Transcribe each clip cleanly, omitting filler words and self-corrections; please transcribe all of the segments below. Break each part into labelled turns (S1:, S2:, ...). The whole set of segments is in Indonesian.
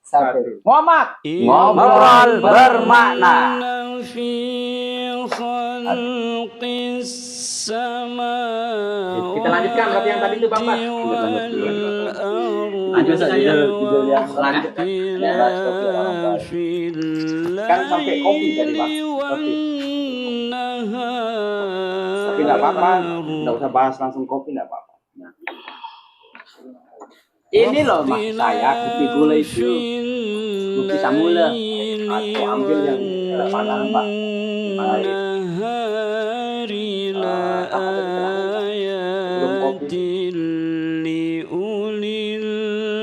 S1: Satu.
S2: Ngomak.
S1: Ngobrol bermakna.
S2: Kita lanjutkan berarti yang tadi itu Bapak.
S1: Lanjut saja judul yang selanjutnya.
S2: Kan sampai kopi tadi Pak. Kopi. Tapi tidak apa-apa, tidak usah bahas langsung kopi, tidak apa-apa. Nah. Ini loh maksud saya, kopi gula itu kopi samula. Aku ambil yang terpanas Pak. Baik. Apa tadi belum kopi.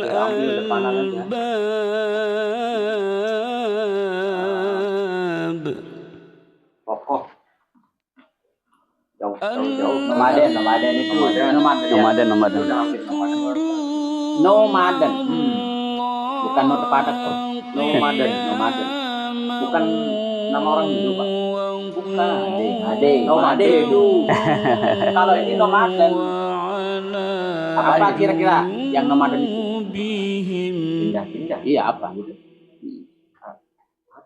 S2: Ya, ambil depanan aja. Kokoh. Jauh.
S1: Nomaden itu. Nomaden.
S2: Nomaden. Bukan not padat kok. Nomaden. Bukan nama orang Hindu Pak. Bukan.
S1: Ade.
S2: Nomaden itu. Kalau ini nomaden. Apa kira-kira yang nomaden itu? Pindah-pindah. Iya apa gitu?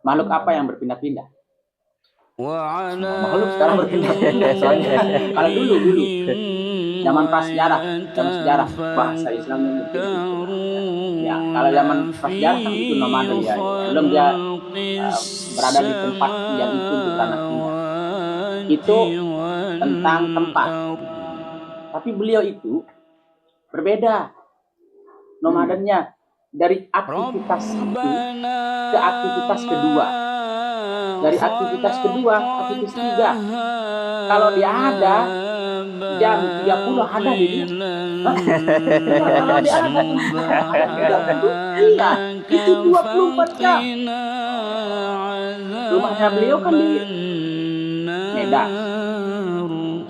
S2: Makhluk apa yang berpindah-pindah? Makhluk sekarang berpindah-pindah soalnya. Kalau dulu zaman prasejarah, bahasa Islam yang ya, kalau zaman prasejarah kan itu nomaden ya. Belum dia berada di tempat yang itu bukan pindah. Itu tentang tempat. Tapi beliau itu berbeda nomadennya dari aktivitas satu ke aktivitas kedua. Dari aktivitas kedua, aktivitas tiga. Kalau dia ada jam 30 ada di dia. Kalau dia ada iya, itu 24 jam. Rumahnya beliau kan di Medan.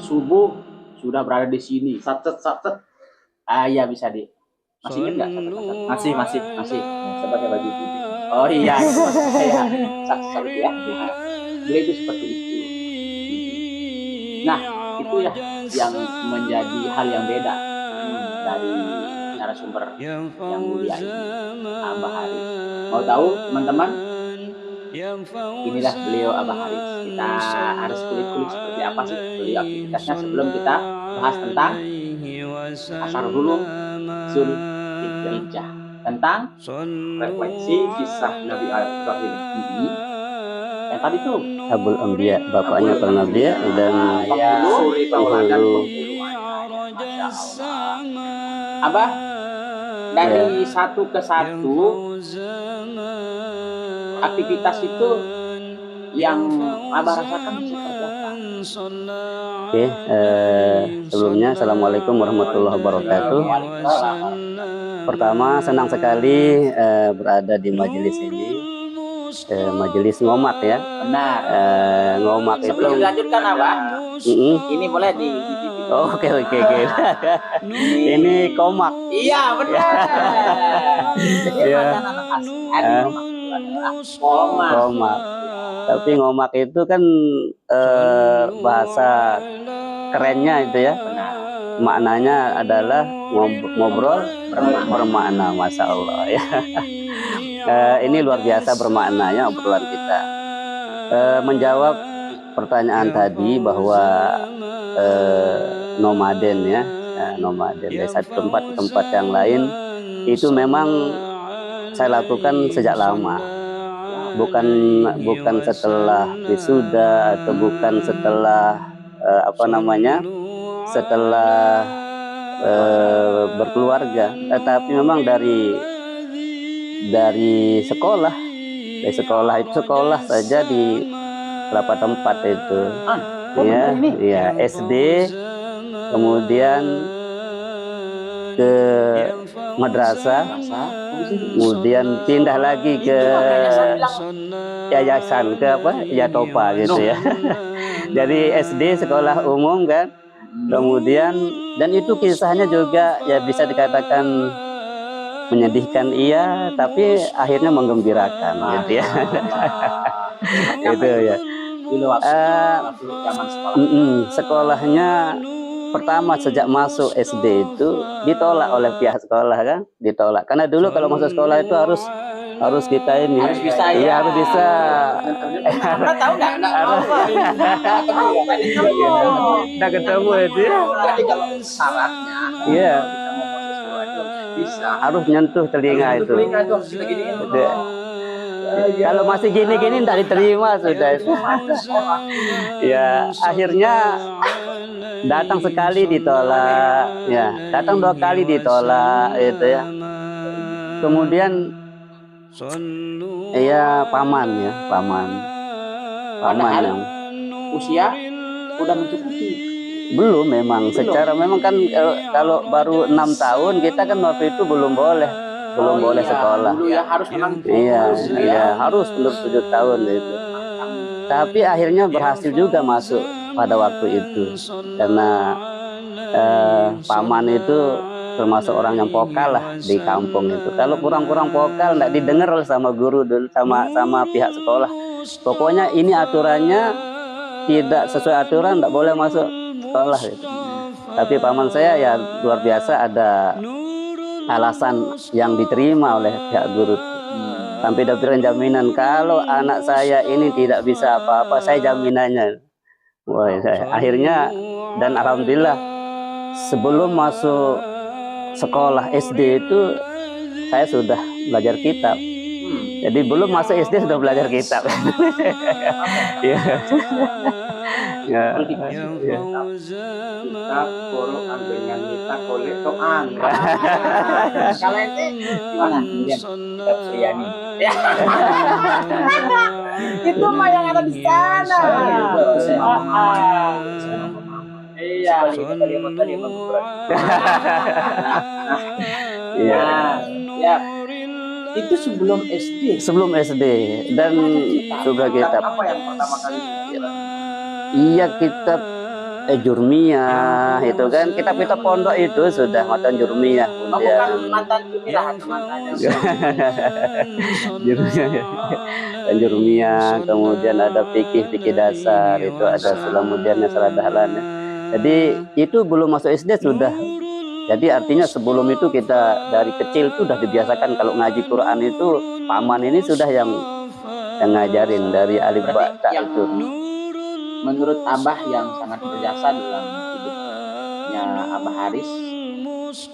S2: Subuh sudah berada di sini. Satet. Ya bisa di. Masih ingat nggak? Masih. Sebagai baju putih. Oh iya, saya saksi ya. Dia itu seperti itu. Nah, itu ya yang menjadi hal yang beda dari narasumber yang mulia ini, Abah Haris. Mau tahu teman-teman? Inilah beliau Abah Haris. Kita harus kulik-kulik seperti apa sih beliau aktivitasnya sebelum kita bahas tentang Asharul Zulhijjah, tentang refleksi kisah Nabi Ibrahim. Yang tadi tuh
S1: Abul Anbiya, bapaknya para nabi dan
S2: suri tauladan Abah dari satu ke satu aktivitas itu yang Abah rasakan seperti apa?
S1: Oke, sebelumnya Assalamualaikum warahmatullahi wabarakatuh. Pertama, senang sekali berada di majelis ini, majelis ngomak ya.
S2: Benar.
S1: Ngomak itu.
S2: Sebelum dilanjutkan Abah, ini boleh di
S1: Oh, oke. Ini komak.
S2: Iya benar.
S1: Iya.
S2: Komak.
S1: Tapi ngomak itu kan bahasa kerennya itu ya.
S2: Benar.
S1: Maknanya adalah ngobrol bermakna, masya Allah ya. Ini luar biasa bermaknanya obrolan kita. Menjawab pertanyaan tadi bahwa nomaden ya, nomaden dari satu tempat ke tempat yang lain itu memang saya lakukan sejak lama. Bukan setelah wisuda atau bukan setelah setelah berkeluarga, tetapi memang dari sekolah saja di beberapa tempat itu ya SD, kemudian ke madrasah, kemudian pindah lagi ke yayasan, ke Yatopa gitu ya. Jadi SD sekolah umum kan, kemudian dan itu kisahnya juga ya bisa dikatakan menyedihkan iya, tapi akhirnya menggembirakan gitu ya. Itu ya. Sekolahnya pertama sejak masuk SD itu ditolak oleh pihak sekolah kan, ditolak. Karena dulu kalau masuk sekolah itu harus kita ini,
S2: Harus bisa
S1: iya,
S2: ya.
S1: harus bisa.
S2: Pernah tahu nggak? Nggak tahu.
S1: Udah ketemu itu ya.
S2: Jadi kalau syaratnya,
S1: Iya,
S2: kita mau masuk sekolah itu bisa.
S1: harus nyentuh telinga itu.
S2: Telinga itu harus kita giniin.
S1: Udah. Kalau masih gini-gini tidak diterima sudah itu. Ya, akhirnya datang sekali ditolak, ya, datang 2 kali ditolak itu ya. Kemudian ya paman
S2: Padahal
S1: yang
S2: usia udah mencukupi.
S1: belum memang secara memang kan kalau baru 6 tahun kita kan waktu itu belum boleh
S2: Iya,
S1: sekolah.
S2: dulu ya harus memang
S1: Iya, harus belum 7 tahun itu. Tapi akhirnya berhasil juga masuk pada waktu itu karena paman itu termasuk orang yang vokal lah di kampung itu. Kalau kurang-kurang vokal nggak didengar sama guru dulu, sama pihak sekolah. Pokoknya ini aturannya, tidak sesuai aturan nggak boleh masuk sekolah gitu. Tapi paman saya ya luar biasa, ada alasan yang diterima oleh pihak guru. Sampai diberikan jaminan kalau anak saya ini tidak bisa apa-apa, saya jaminannya. Wah, akhirnya dan alhamdulillah sebelum masuk sekolah SD itu saya sudah belajar kitab. Jadi belum masuk SD sudah belajar kitab. Ya. Ya.
S2: Kitab Quran dengan kita kolek Quran. Kalau itu gimana? Kitab Suryani. Itu mah yang ada di sana. Iya.
S1: Iya.
S2: Ya. Itu sebelum SD.
S1: Sebelum SD dan sudah kitab.
S2: Apa yang pertama kali?
S1: Iya, kitab Jurmiyah itu kan, kitab pondok itu sudah matan Jurmiyah.
S2: Bukan mantan Jurmiyah atau mantannya.
S1: Jurmiyah, kemudian ada fikih dasar, itu ada Sulamuddin Nasr Dahlan. Jadi itu belum masuk SD sudah. Jadi artinya sebelum itu kita dari kecil tuh sudah dibiasakan kalau ngaji Quran itu paman ini sudah yang ngajarin dari alif ba ta itu.
S2: Menurut Abah yang sangat berjasa dalam hidupnya Abah Haris,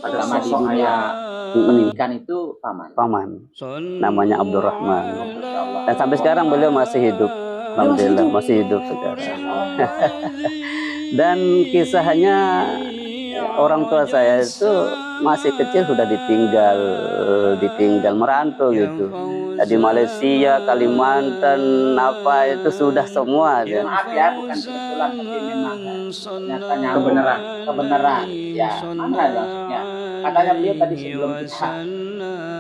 S2: pertama di dunia pendidikan itu paman.
S1: Namanya Abdurrahman. Dan sampai sekarang beliau masih hidup. Alhamdulillah masih hidup sekarang. Dan kisahnya orang tua saya itu masih kecil sudah ditinggal merantau gitu. Di Malaysia, Kalimantan, apa itu sudah semua.
S2: Ya, maaf ya, bukan kebetulan, tapi memang ternyata kebenaran. Ya, mana maksudnya? Katanya beliau tadi sebelum kita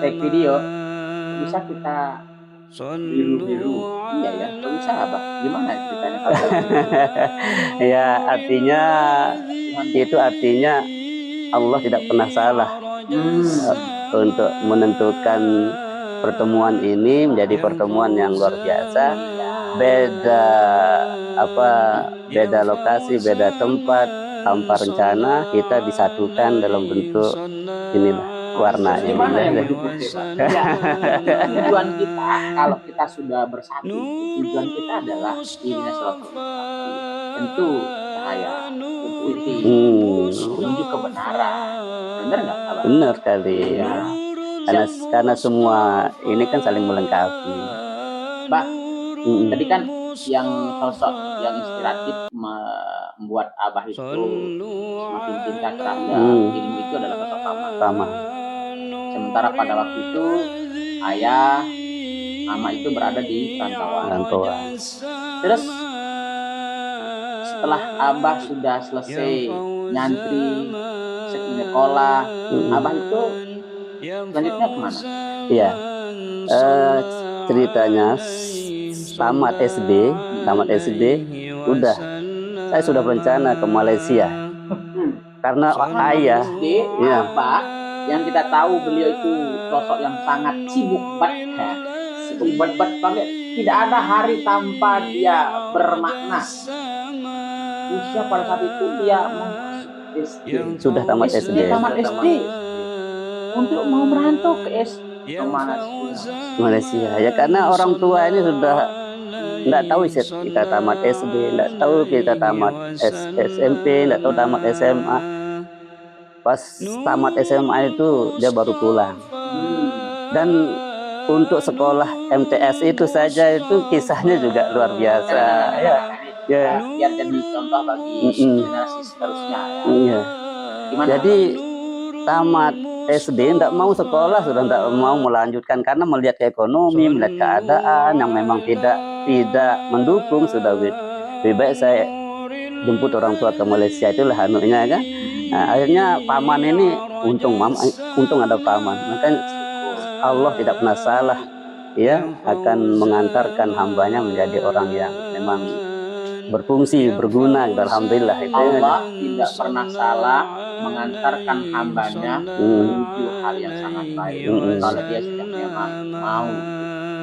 S2: take video, bisa kita biru-biru. Iya ya, bisa Abah. Gimana ceritanya?
S1: Ya, artinya Allah tidak pernah salah untuk menentukan pertemuan ini menjadi pertemuan yang luar biasa. Beda lokasi, beda tempat, tanpa rencana kita disatukan dalam bentuk inilah warna ini.
S2: Tujuan kita kalau kita sudah bersatu, tujuan kita adalah ini tentu cahaya putih menuju kebenaran. Benar nggak?
S1: Benar kali ya. Karena semua ini kan saling melengkapi.
S2: Mbak, tadi kan yang sosok yang inspiratif membuat Abah itu semakin cinta terhadap ilmu itu adalah sosok paman. Sementara pada waktu itu ayah, mama itu berada di perantauan. Terus setelah Abah sudah selesai nyantri sekolah, Abah itu selanjutnya kemana?
S1: Iya, ceritanya tamat SD udah saya sudah berencana ke Malaysia karena ayah
S2: Abah yang kita tahu beliau itu sosok yang sangat sibuk banget, tidak ada hari tanpa dia bermakna. Usia pada saat itu dia SD.
S1: Sudah tamat SD.
S2: Tamat SD. Untuk mau merantau ke kemana?
S1: Malaysia. Ya karena orang tua ini sudah nggak tahu sih kita tamat SD, nggak tahu kita tamat SMP, nggak tahu tamat SMA. Pas tamat SMA itu dia baru pulang. Dan untuk sekolah MTS itu saja itu kisahnya juga luar biasa. Ya.
S2: Biar jadi contoh bagi generasi seterusnya.
S1: Iya.
S2: Gimana?
S1: Jadi tamat SD tidak mau sekolah, sudah tidak mau melanjutkan karena melihat ekonomi, melihat keadaan yang memang tidak mendukung, sudah lebih baik saya jemput orang tua ke Malaysia, itulah anunya kan. Nah, akhirnya paman ini untung ada paman, makanya Allah tidak pernah salah, ya akan mengantarkan hambanya menjadi orang yang memang berfungsi, berguna. Alhamdulillah itu.
S2: Allah tidak pernah salah mengantarkan hambanya menuju hal yang sangat baik kalau dia sudah memang mau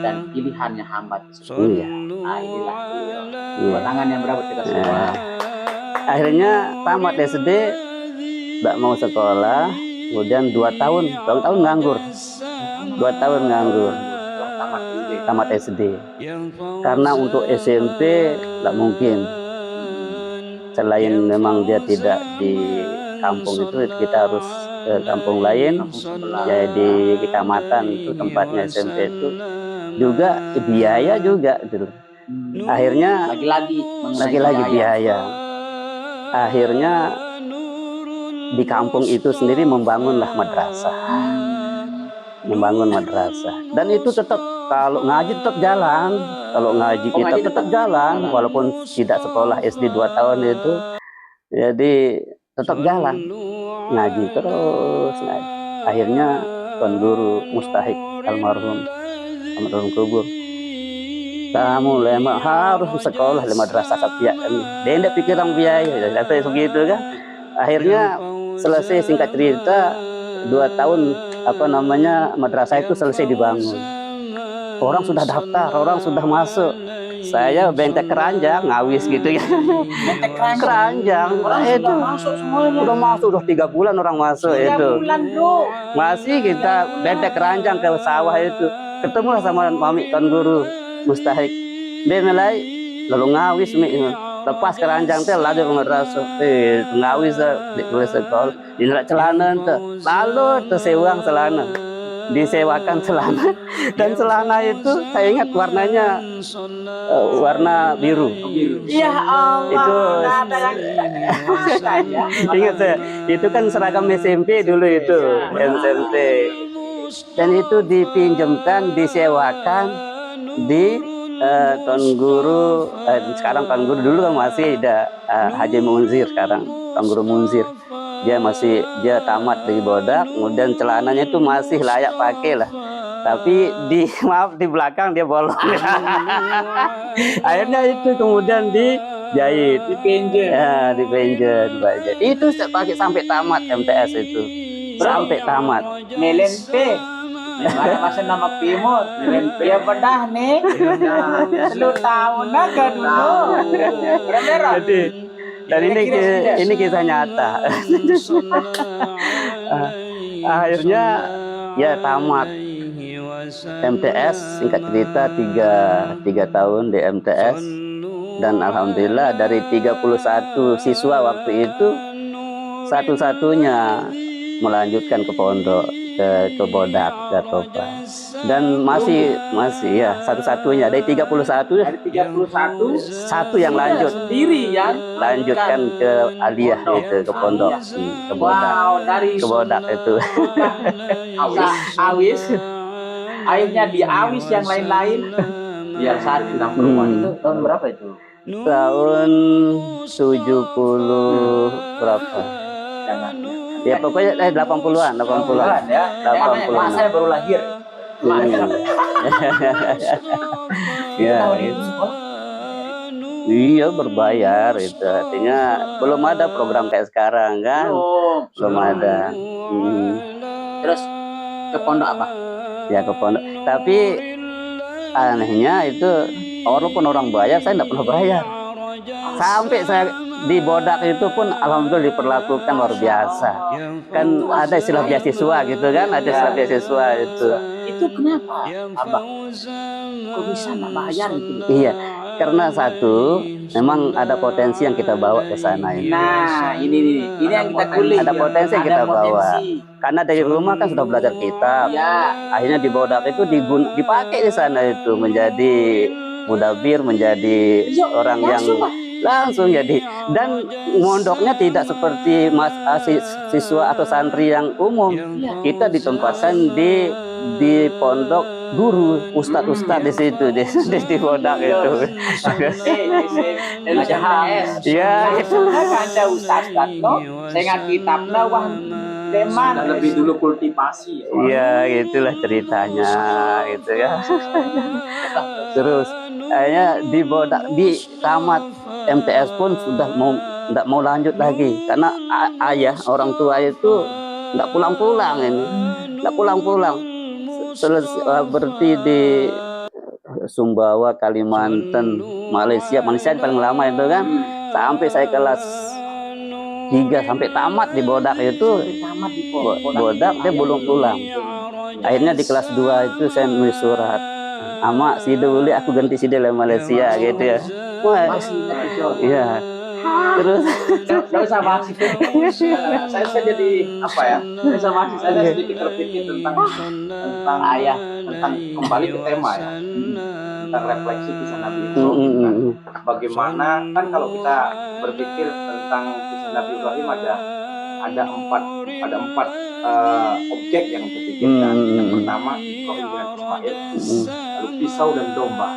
S2: dan pilihannya hamba tersebut. Inilah dua tangan yang berapa kita semua.
S1: Akhirnya tamat SD, tidak mau sekolah, kemudian 2 tahun nganggur. 2 tahun nganggur. Tamat SD. Karena untuk SMP tidak mungkin. Selain memang dia tidak di kampung itu, kita harus ke kampung lain, ya di kecamatan itu tempatnya SMP itu. Juga biaya juga gitu. Akhirnya lagi-lagi biaya. Akhirnya di kampung itu sendiri membangunlah madrasah. Dan itu tetap kalau ngaji tetap jalan. Kalau ngaji kita tetap jalan walaupun tidak sekolah SD 2 tahun itu. Jadi tetap jalan. Ngaji terus ngaji. Akhirnya Tuan Guru Mustahik almarhum kubur, kamu memang harus sekolah di madrasah Satya kami. Dia tidak pikiran biaya, jadi begitu kan. Akhirnya selesai, singkat cerita 2 tahun madrasah itu selesai dibangun. Orang sudah daftar, orang sudah masuk. Saya bentek keranjang, ngawis gitu ya.
S2: Bentek
S1: keranjang.
S2: Orang
S1: itu
S2: sudah masuk semuanya.
S1: Udah masuk, udah 3 bulan orang masuk
S2: 3
S1: itu.
S2: bulan bro.
S1: Masih kita bentek keranjang ke sawah itu. Ketemulah sama Mami Tuan Guru Mustahik. Dia mulai lalu ngawis lepas keranjang teh lalu ke madrasah. Ngawis di sekolah, di celana teh. Lalu tersewang celana. Disewakan celana, dan celana itu saya ingat warnanya warna biru.
S2: Ya Allah.
S1: Itu ingat saya, itu kan seragam SMP dulu itu, SMP. Dan itu dipinjamkan, disewakan di Tuan Guru. Sekarang Tuan Guru, dulu kan masih ada Haji Munzir, sekarang Tuan Guru Munzir. Dia tamat dari Bodak, kemudian celananya itu masih layak pakai lah. Tapi di belakang dia bolong. Akhirnya itu kemudian dijahit, dipinjam. Itu pakai sampai tamat MTS itu. Sampai tamat.
S2: Melenpe. Ada masa nama Timur. Ya bedah nih. 10 tahun aja dulu.
S1: Dan ini kisah nyata. Akhirnya ya tamat MTS, singkat cerita 3 tahun di MTS. Dan alhamdulillah dari 31 siswa waktu itu satu-satunya melanjutkan ke pondok, ke Bodak, ke Topa. Dan masih ya satu-satunya dari 31 satu yang lanjut
S2: sendiri yang
S1: lanjutkan ke Aliyah itu, ke pondok, ke Bodak.
S2: Dari
S1: ke Bodak itu.
S2: Awis. Akhirnya di Awis yang lain-lain biar satu perempuan. Itu tahun berapa itu?
S1: Tahun 70 berapa? Ya pokoknya 80-an
S2: ya.
S1: 80-an.
S2: Saya baru lahir.
S1: Ya, iya berbayar itu, artinya belum ada program kayak sekarang kan, belum ada.
S2: Terus ke pondok apa?
S1: Ya ke pondok, tapi anehnya itu walaupun orang bayar, saya tidak pernah bayar. Sampai saya di Bodak itu pun alhamdulillah diperlakukan luar biasa. Kan ada istilah beasiswa gitu kan, ada istilah beasiswa itu.
S2: Itu kenapa, Abah? Kok bisa nggak bayar itu?
S1: Iya, karena satu memang ada potensi yang kita bawa ke sana ini.
S2: Nah, ini yang kita kulik.
S1: Ada potensi yang kita bawa. Karena dari rumah kan sudah belajar kitab.
S2: Iya.
S1: Akhirnya di Bodak itu dipakai di sana itu menjadi mudabir, menjadi orang yang langsung jadi. Dan mondoknya tidak seperti siswa atau santri yang umum. Kita ditempatkan di pondok guru, ustadz di situ di Bodak itu. Iya, itu
S2: Ada ustadz no, saya kitab wah deman lebih dulu kultivasi.
S1: Iya, itulah ceritanya gitu ya. Terus akhirnya di Bodak, di tamat MTS pun sudah nggak mau lanjut lagi karena ayah orang tua itu nggak pulang-pulang ini, nggak pulang-pulang. Berarti di Sumbawa, Kalimantan, Malaysia yang paling lama itu kan, sampai saya kelas 3 sampai tamat di Bodak itu.
S2: Tamat di
S1: Bodak dia belum pulang. Akhirnya di kelas 2 itu saya nulis surat, "Ama si dulu aku ganti si dari Malaysia," gitu ya. Wah, iya. Terus
S2: nggak usah bahas itu. Saya jadi apa ya? Nggak usah bahas. Saya sedikit terpikir tentang ayah, tentang kembali ke tema ya, tentang refleksi kisah Nabi Ibrahim. Bagaimana kan kalau kita berpikir tentang kisah Nabi Ibrahim ada empat objek yang terpikirkan. Yang pertama Ibrahim dengan Ismail, lalu pisau dan domba.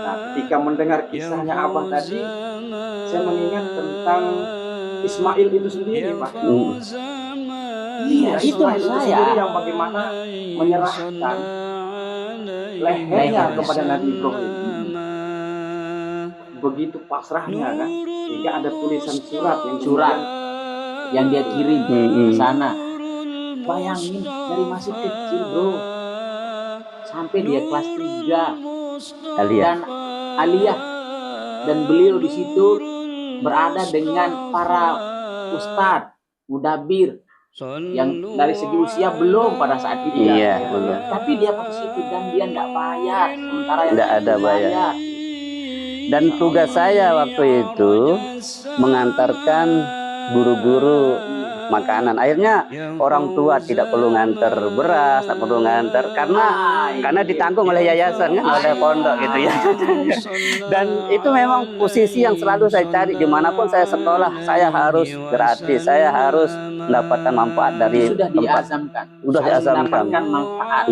S2: Nah, ketika mendengar kisahnya Abah tadi, saya mengingat tentang Ismail itu sendiri, Pak. Iya, itu sendiri yang bagaimana menyerahkan lehernya kepada Nabi Ibrahim. Begitu pasrahnya kan, sehingga ada tulisan surat yang dia kirim ke sana. Bayangin dari masih kecil, bro, sampai dia kelas 3 dan aliyah, dan beliau di situ berada dengan para ustadz mudabir yang dari segi usia belum pada saat itu.
S1: Iya, belum.
S2: Tapi dia pada situ dan dia tidak bayar, sementara yang
S1: tidak ada bayar. Dan tugas saya waktu itu mengantarkan guru-guru makanan. Akhirnya orang tua tidak perlu nganter beras, tak perlu nganter karena ditanggung oleh yayasan kan, oleh pondok gitu ya. Dan itu memang posisi yang selalu saya cari dimanapun saya sekolah, saya harus gratis, saya harus mendapatkan manfaat dari
S2: sudah
S1: tempat. Sudah diazamkan.
S2: Mendapatkan manfaat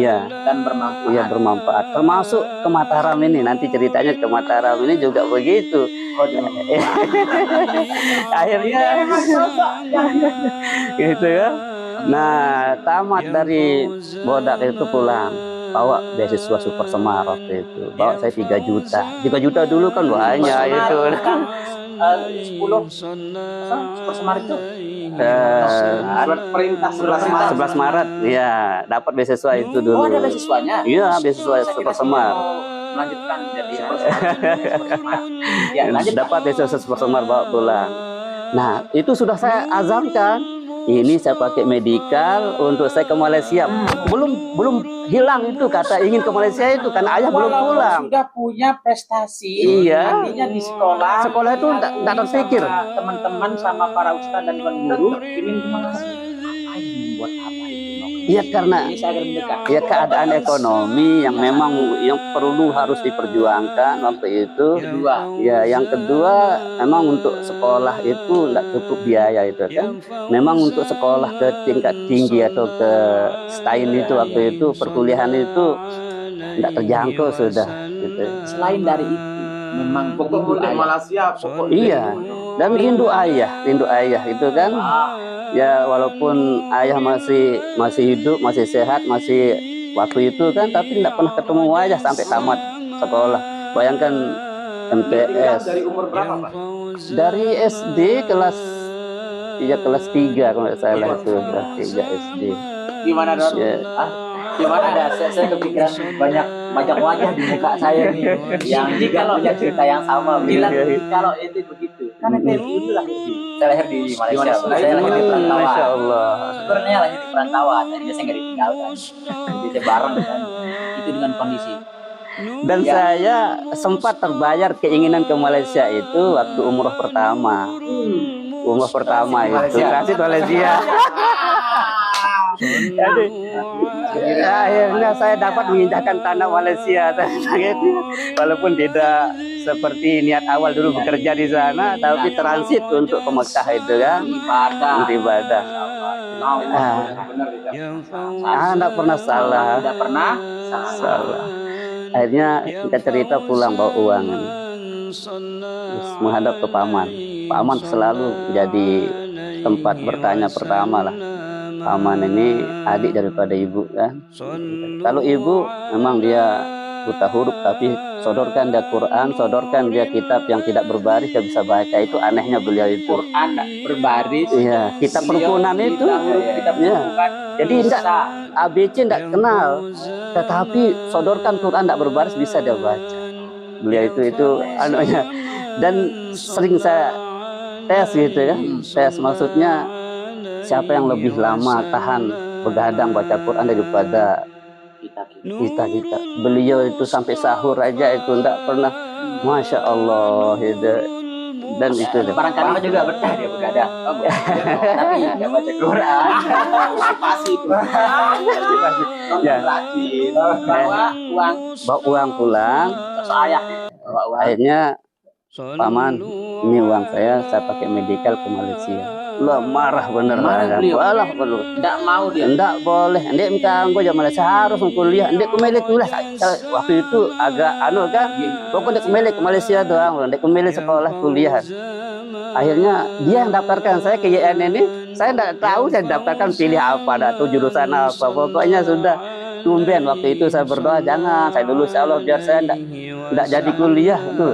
S2: dan bermanfaat.
S1: Iya, bermanfaat. Termasuk ke Mataram ini, nanti ceritanya ke Mataram ini juga begitu. Akhirnya gitu ya. Nah, tamat dari Bodak itu pulang, bawa beasiswa Super Semar waktu itu. Bawa saya 3 juta. 3 juta dulu kan banyak itu.
S2: 10 Super Semar itu perintah
S1: 11 Maret. Iya, dapat beasiswa itu dulu.
S2: Oh, ada beasiswanya?
S1: Iya, beasiswa Super Semar.
S2: Melanjutkan jadi Super Semar. Ya,
S1: dapat beasiswa Super Semar bawa pulang. Nah, itu sudah saya azamkan. Ini saya pakai medikal untuk saya ke Malaysia. Belum hilang itu kata ingin ke Malaysia itu karena ayah belum pulang.
S2: Sudah punya prestasi.
S1: Iya.
S2: Nantinya di sekolah.
S1: Sekolah itu tidak terpikir.
S2: Teman-teman sama para ustadz dan guru ingin ke Malaysia. Buat apa itu?
S1: Iya, karena ya keadaan ekonomi yang memang yang perlu harus diperjuangkan waktu itu. Ya, yang kedua memang untuk sekolah itu tidak cukup biaya itu kan. Memang untuk sekolah ke tingkat tinggi atau ke STAIN itu waktu itu perkuliahan itu tidak terjangkau sudah. Gitu.
S2: Selain dari itu, memang pokok Malaysia, pokok
S1: iya. Dan rindu ayah itu kan. Ya walaupun ayah masih hidup, masih sehat, masih waktu itu kan, tapi tidak pernah ketemu ayah sampai tamat sekolah. Bayangkan MTS.
S2: Dari umur berapa, Pak?
S1: Dari SD kelas 3 kalau tidak salah itu, kelas 3 SD.
S2: Gimana, Dor?
S1: Ya.
S2: Cuman ada saya kepikiran banyak wajah di muka saya nih yang juga punya cerita yang sama. Bilang kalau itu begitu. Karena saya dulu lahir di Malaysia. Saya lahir di perantauan.
S1: Masya Allah.
S2: Sebenarnya lahir di perantauan. Jadi saya nggak ditinggalkan. Jadi saya bareng kan. Itu dengan kondisi.
S1: Dan saya sempat terbayar keinginan ke Malaysia itu waktu umroh pertama. Umroh pertama itu transit Malaysia. Jadi akhirnya saya dapat menginjakan tanah Malaysia. Walaupun tidak seperti niat awal dulu bekerja di sana, tapi transit untuk ke Mekah itu kan, ibadah. Tidak pernah salah.
S2: Tidak pernah
S1: salah. Akhirnya kita cerita pulang bawa uang, terus menghadap ke paman. Paman selalu jadi tempat bertanya pertama lah. Paman ini adik daripada ibu kan. Kalau ibu memang dia buta huruf, tapi sodorkan dia Quran, sodorkan dia kitab yang tidak berbaris, dia bisa baca. Itu anehnya beliau itu.
S2: Quran berbaris.
S1: Iya, kitab perukunan itu. Ya. Jadi tidak ABC tidak kenal, tetapi sodorkan Quran tidak berbaris bisa dia baca. Beliau itu anunya. Dan sering saya tes gitu ya, tes maksudnya siapa yang lebih lama tahan begadang baca Quran daripada kita. Beliau itu sampai sahur aja itu tidak pernah. Masya Allah itu. Dan itu
S2: barangkali juga betah dia begadang. Tapi nggak baca Quran. Pasti itu. Ya.
S1: Bawa uang pulang. Akhirnya paman, ini uang saya pakai medical ke Malaysia. Lah marah bener. Malah
S2: tidak mau dia.
S1: Tidak boleh. Ndek minta anggo jam Malaysia harus kuliah. Ndek kembali kuliah. Waktu itu agak kan. Pokoknya kembali ke Malaysia doang. Ndek kembali sekolah kuliah. Akhirnya dia yang daftarkan saya ke YN ini. Saya tidak tahu saya daftarkan pilih apa, tidak tahu jurusan apa. Pokoknya sudah tumben waktu itu saya berdoa jangan saya lulus ya Allah biar saya tidak jadi kuliah tuh.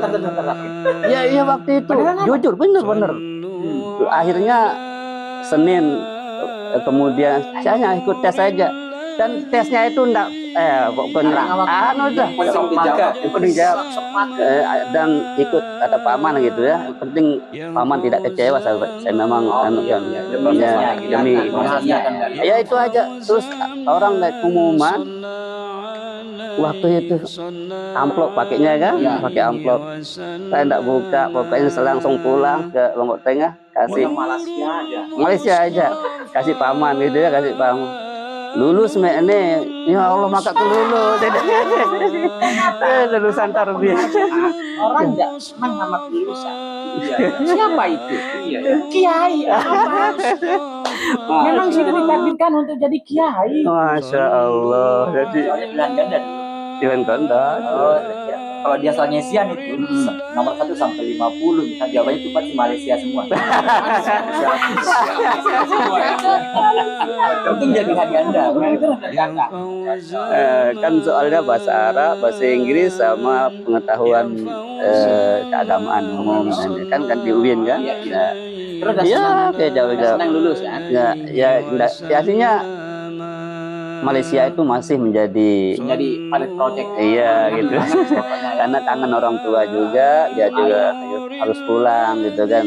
S1: Iya waktu itu jujur bener. Akhirnya Senin kemudian saya ikut tes saja dan tesnya itu enggak dan ikut kata paman gitu ya, penting paman tidak kecewa. Saya memang demi ya itu aja. Terus orang naik pengumuman waktu itu amplop pakainya kan, pakai amplop. Saya tidak buka, pokoknya langsung pulang ke Lombok Tengah, kasih Malaysia aja, kasih paman gitu ya, kasih paman. Lulus ini, ya Allah maka aku lulus. Lulusan tarbiyah.
S2: Orang tidak senang sama kelulusan. Siapa itu? Kiai. Memang sudah ditakdirkan untuk jadi kiai.
S1: Masya Allah. Jadi pilihan ganda.
S2: Kalau dia soalnya Sian itu nomor 1 sampai 50 bisa jawabannya itu pasti Malaysia semua. Penting jadi ganda.
S1: Kan soalnya bahasa Arab, bahasa Inggris sama pengetahuan keagamaan umum kan di UIN kan.
S2: Terus
S1: ya kayak jauh-jauh.
S2: Senang lulus kan?
S1: Ya artinya Malaysia itu masih menjadi
S2: pilot project.
S1: Iya gitu. Karena kangen orang tua juga, dia juga harus pulang gitu kan.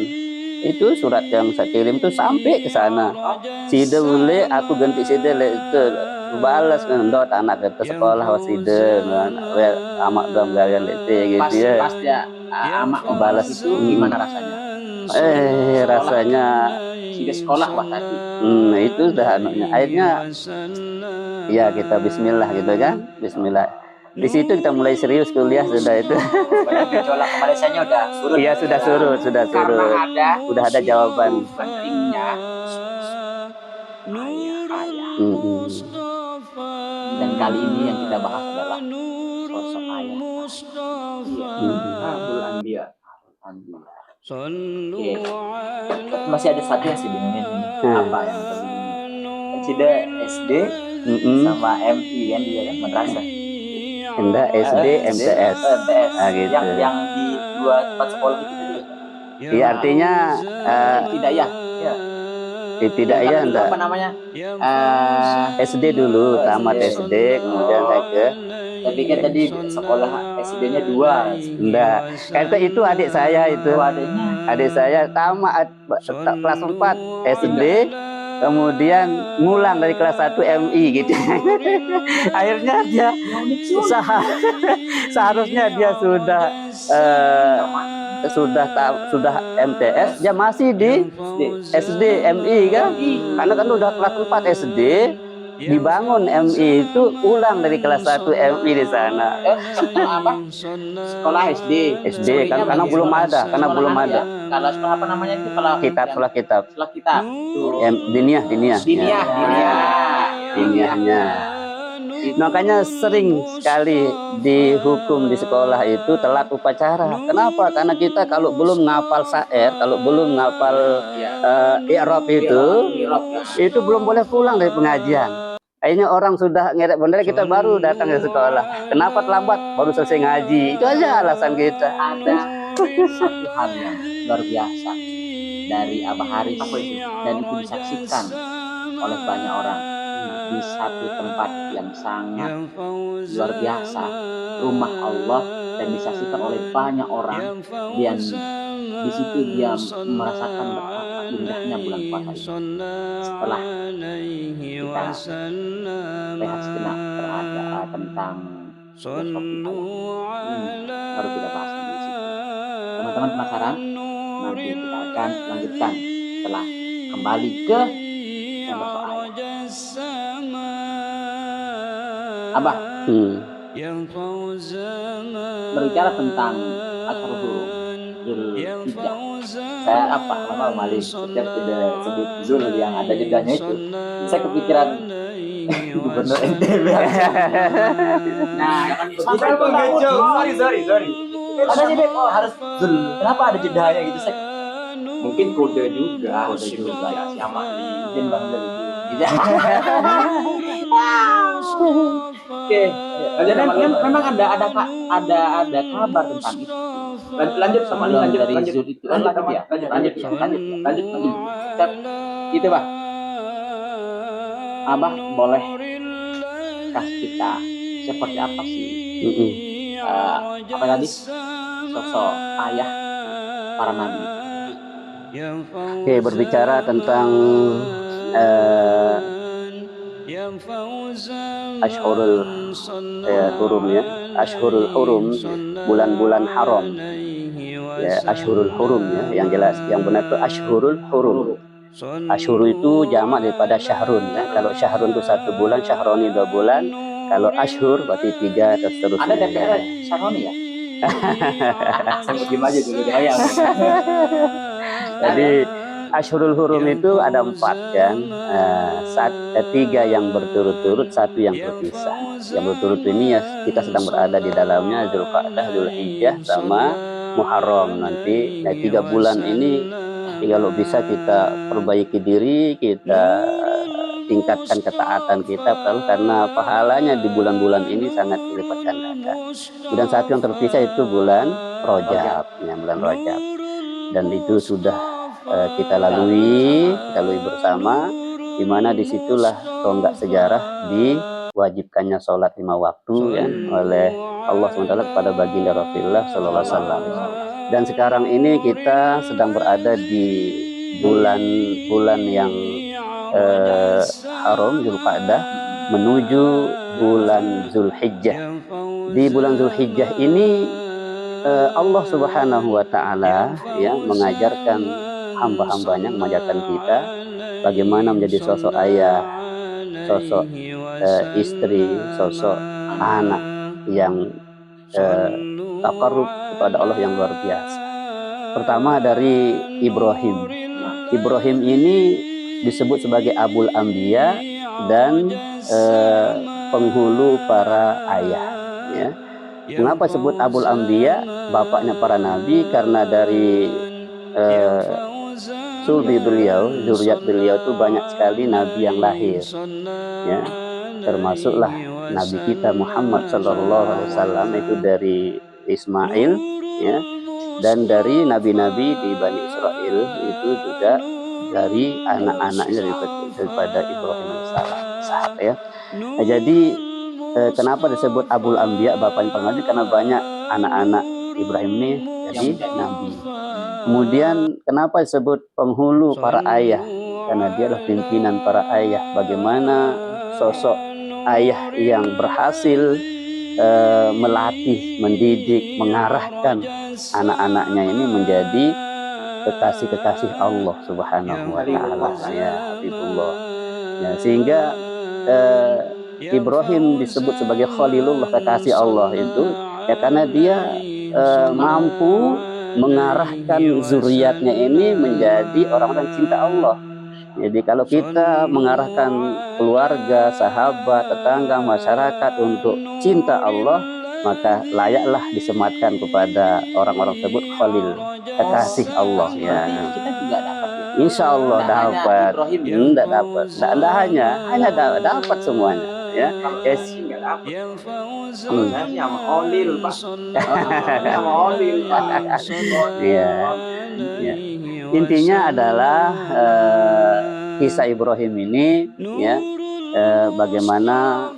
S1: Itu surat yang saya kirim tuh sampai ke sana. Sida boleh aku ganti sida itu balas ngendot anak ke sekolah wasida amak dom galian itu gitu ya.
S2: Pas dia amak balas itu gimana rasanya?
S1: Rasanya
S2: di sekolah tadi.
S1: Itu udah anunya. Akhirnya ya kita bismillah gitu kan. Bismillah. Di situ kita mulai serius kuliah sudah itu.
S2: Gejolak ke Malaysianya udah surut.
S1: Iya sudah surut. Udah ada jawaban.
S2: Pentingnya dan kali ini yang kita bahas adalah sosok ayah. Abul Anbiya. Oke. Masih ada satu yang sih bingungin ini. Apa yang terbingung? Cida SD sama MI kan dia kan madrasah.
S1: Enggak SD MTS. Gitu.
S2: Yang di dua tempat sekolah itu juga.
S1: Iya artinya
S2: hidayah. Ya.
S1: Tidak,
S2: Kalau
S1: iya
S2: dulu
S1: enggak.
S2: apa namanya?
S1: SD dulu, tamat SD, kemudian saya ke
S2: Saya pikir tadi sekolah SD-nya 2.
S1: enggak. Karena itu adik saya itu.
S2: Oh, adanya.
S1: Adik saya tamat kelas 4 SD, kemudian ngulang dari kelas 1 MI gitu. Akhirnya dia seharusnya dia sudah MTS, dia masih di SD MI kan, karena kan udah kelas 4 SD dibangun MI itu ulang dari kelas 1 MI di sana.
S2: Kalau apa? Sekolah SD.
S1: kan karena belum ada,
S2: Ya. Kalau sekolah apa namanya itu? Kalau
S1: sekolah kitab.
S2: sekolah kita.
S1: Diniyahnya. Makanya sering sekali dihukum di sekolah itu telat upacara. Kenapa? Karena kita kalau belum ngapal syair, kalau belum ngapal i'rab itu belum boleh pulang dari pengajian. Akhirnya orang sudah ngerek bener, kita baru datang ke sekolah. Kenapa terlambat? Baru selesai ngaji. Itu aja alasan kita.
S2: Ada satu hal yang luar biasa dari Abah Haris, dan itu disaksikan oleh banyak orang di satu tempat yang sangat luar biasa, rumah Allah, dan disaksikan oleh banyak orang, dan di situ dia merasakan betapa indahnya bulan puasa ini. Setelah kita rehat sejenak terhadap tentang filosofi baru kita bahas di situ. Teman-teman penasaran? Nanti kita akan lanjutkan setelah kembali ke sosok ayah. Abah, berbicara tentang Ashhurul Hurum, Dzulhijjah. Saya apa Malik setiap tidak sebut Zul yang ada jedanya itu, saya kepikiran gubernur NTB. Nah, sampai sorry. Ada jadi harus Zul. Kenapa ada jedanya gitu? Saya mungkin kode juga ya, sama izin Bang Zul. Oke. Dan memang ada kabar tentang itu. Lanjut dari Zul itu. Lanjut. Gitu, Bah. Abah boleh kasih kita seperti apa sih? Apa tadi? Sosok ayah para nabi.
S1: Oke, berbicara tentang Ashhurul Hurum ya. Ashhurul Hurum, bulan-bulan haram. Ya, Ashhurul Hurum ya, yang jelas, yang benar itu Ashhurul Hurum. Ashhur itu jamak daripada syahrun ya. Kalau syahrun itu 1 bulan, syahroni 2 bulan. Kalau ashhur berarti 3 atau seterusnya.
S2: Ada DPR syahroni ya? Saya diam aja dulu deh ya.
S1: Jadi Ashhurul Hurum itu ada 4 kan, 3 yang berturut-turut, 1 yang terpisah. Yang berturut ini ya kita sedang berada di dalamnya, Dzulqa'dah, Dzulhijjah sama Muharram nanti. Nah 3 bulan ini kalau bisa kita perbaiki diri, kita tingkatkan ketaatan kita, karena pahalanya di bulan-bulan ini sangat dilipat gandakan. Kemudian 1 yang terpisah itu bulan Rajab, ya, bulan Rajab. Dan itu sudah kita lalui bersama, di mana disitulah tonggak sejarah diwajibkannya sholat 5 waktu ya, oleh Allah SWT kepada baginda Rasulullah Sallallahu Alaihi Wasallam. Dan sekarang ini kita sedang berada di bulan yang haram, Dzulqa'dah, menuju bulan Dzulhijjah. Di bulan Dzulhijjah ini Allah Subhanahu wa Ta'ala ya mengajarkan hamba-hambanya, mengajarkan kita bagaimana menjadi sosok ayah, sosok istri, sosok anak yang taqarrub kepada Allah yang luar biasa. Pertama dari Ibrahim. Ibrahim ini disebut sebagai Abul Anbiya dan penghulu para ayah ya. Mengapa disebut Abul Anbiya, bapaknya para nabi? Karena dari sulbi beliau, zuriat beliau itu banyak sekali nabi yang lahir ya. Termasuklah nabi kita Muhammad sallallahu alaihi wasallam itu dari Ismail ya. Dan dari nabi-nabi di Bani Israel itu juga dari anak-anaknya daripada Ibrahim alaihissalam. Ya. Nah, jadi kenapa disebut Abul Anbiya, bapak yang paling karena banyak anak-anak Ibrahim ini jadi nabi. Kemudian kenapa disebut penghulu para ayah? Karena dia adalah pimpinan para ayah. Bagaimana sosok ayah yang berhasil melatih, mendidik, mengarahkan anak-anaknya ini menjadi kekasih-kekasih Allah Subhanahu wa taala, ya Habibullah. Ya, sehingga Ibrahim disebut sebagai Khalilullah, kekasih Allah itu ya karena dia mampu mengarahkan zuriatnya ini menjadi orang-orang cinta Allah. Jadi kalau kita mengarahkan keluarga, sahabat, tetangga, masyarakat untuk cinta Allah, maka layaklah disematkan kepada orang-orang tersebut Khalil, kekasih Allah. Ya.
S2: Kita juga dapat.
S1: Insya Allah dapat. Tidak dapat. Tidak hanya dapat semuanya. Ya.
S2: Yes. Nggak dapat. Saya sih sama Olil, Pak. Sama Olil, Pak.
S1: Iya. Ya. Intinya adalah kisah Ibrahim ini, ya, bagaimana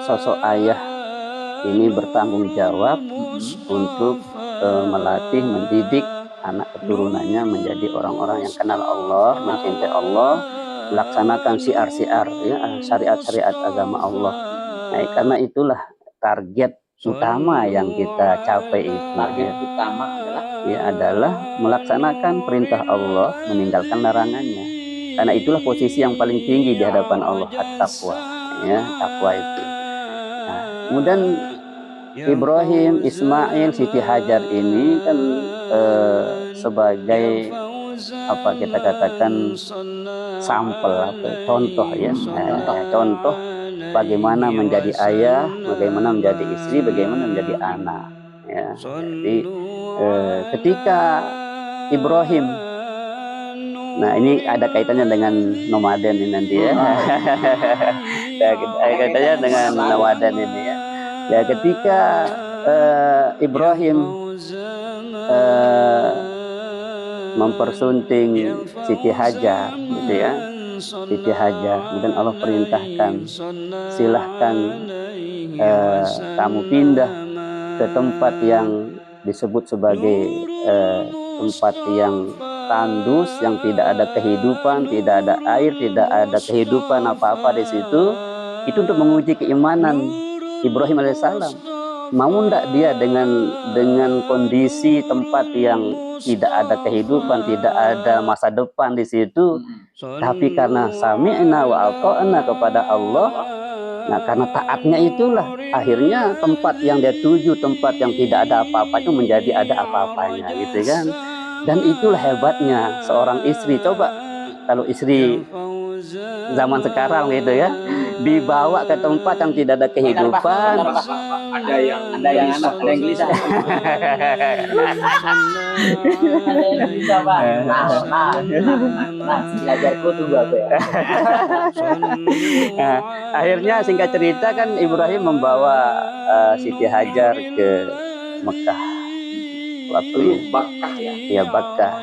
S1: sosok ayah ini bertanggung jawab untuk melatih, mendidik anak keturunannya menjadi orang-orang yang kenal Allah, mencintai Allah, melaksanakan syiar-syiar, ya, syariat-syariat agama Allah. Nah, karena itulah target utama yang kita capai itu.
S2: Target utama
S1: adalah melaksanakan perintah Allah, meninggalkan larangannya. Karena itulah posisi yang paling tinggi di hadapan Allah, at-taqwa, ya, takwa itu. Nah, kemudian Ibrahim, Ismail, Siti Hajar ini kan sebagai apa kita katakan sampel, contoh, ya, contoh bagaimana menjadi ayah, bagaimana menjadi istri, bagaimana menjadi anak. Ya, jadi ketika Ibrahim, nah ini ada kaitannya dengan nomaden ini nanti, ya. Kaitannya dengan nomaden ini, ya. Ya, ketika Ibrahim mempersunting Siti Hajar, gitu ya, Siti Hajar, kemudian Allah perintahkan, silahkan kamu pindah ke tempat yang disebut sebagai tempat yang tandus, yang tidak ada kehidupan, tidak ada air, tidak ada kehidupan apa-apa di situ. Itu untuk menguji keimanan Ibrahim alaihissalam. Mau enggak dia dengan kondisi tempat yang tidak ada kehidupan, tidak ada masa depan di situ, tapi karena sami'na wa ata'na kepada Allah, nah karena taatnya itulah akhirnya tempat yang dia tuju, tempat yang tidak ada apa-apa itu menjadi ada apa-apanya, gitu kan. Dan itulah hebatnya seorang istri. Coba kalau istri zaman sekarang gitu ya, dibawa ke tempat yang tidak ada kehidupan.
S2: Ada yang gelisah. Belajarku tuh apa ya.
S1: Nah, akhirnya singkat cerita kan Ibrahim membawa Siti Hajar ke Mekah. Waktu
S2: Bakkah, ya.
S1: Ya, Bakkah.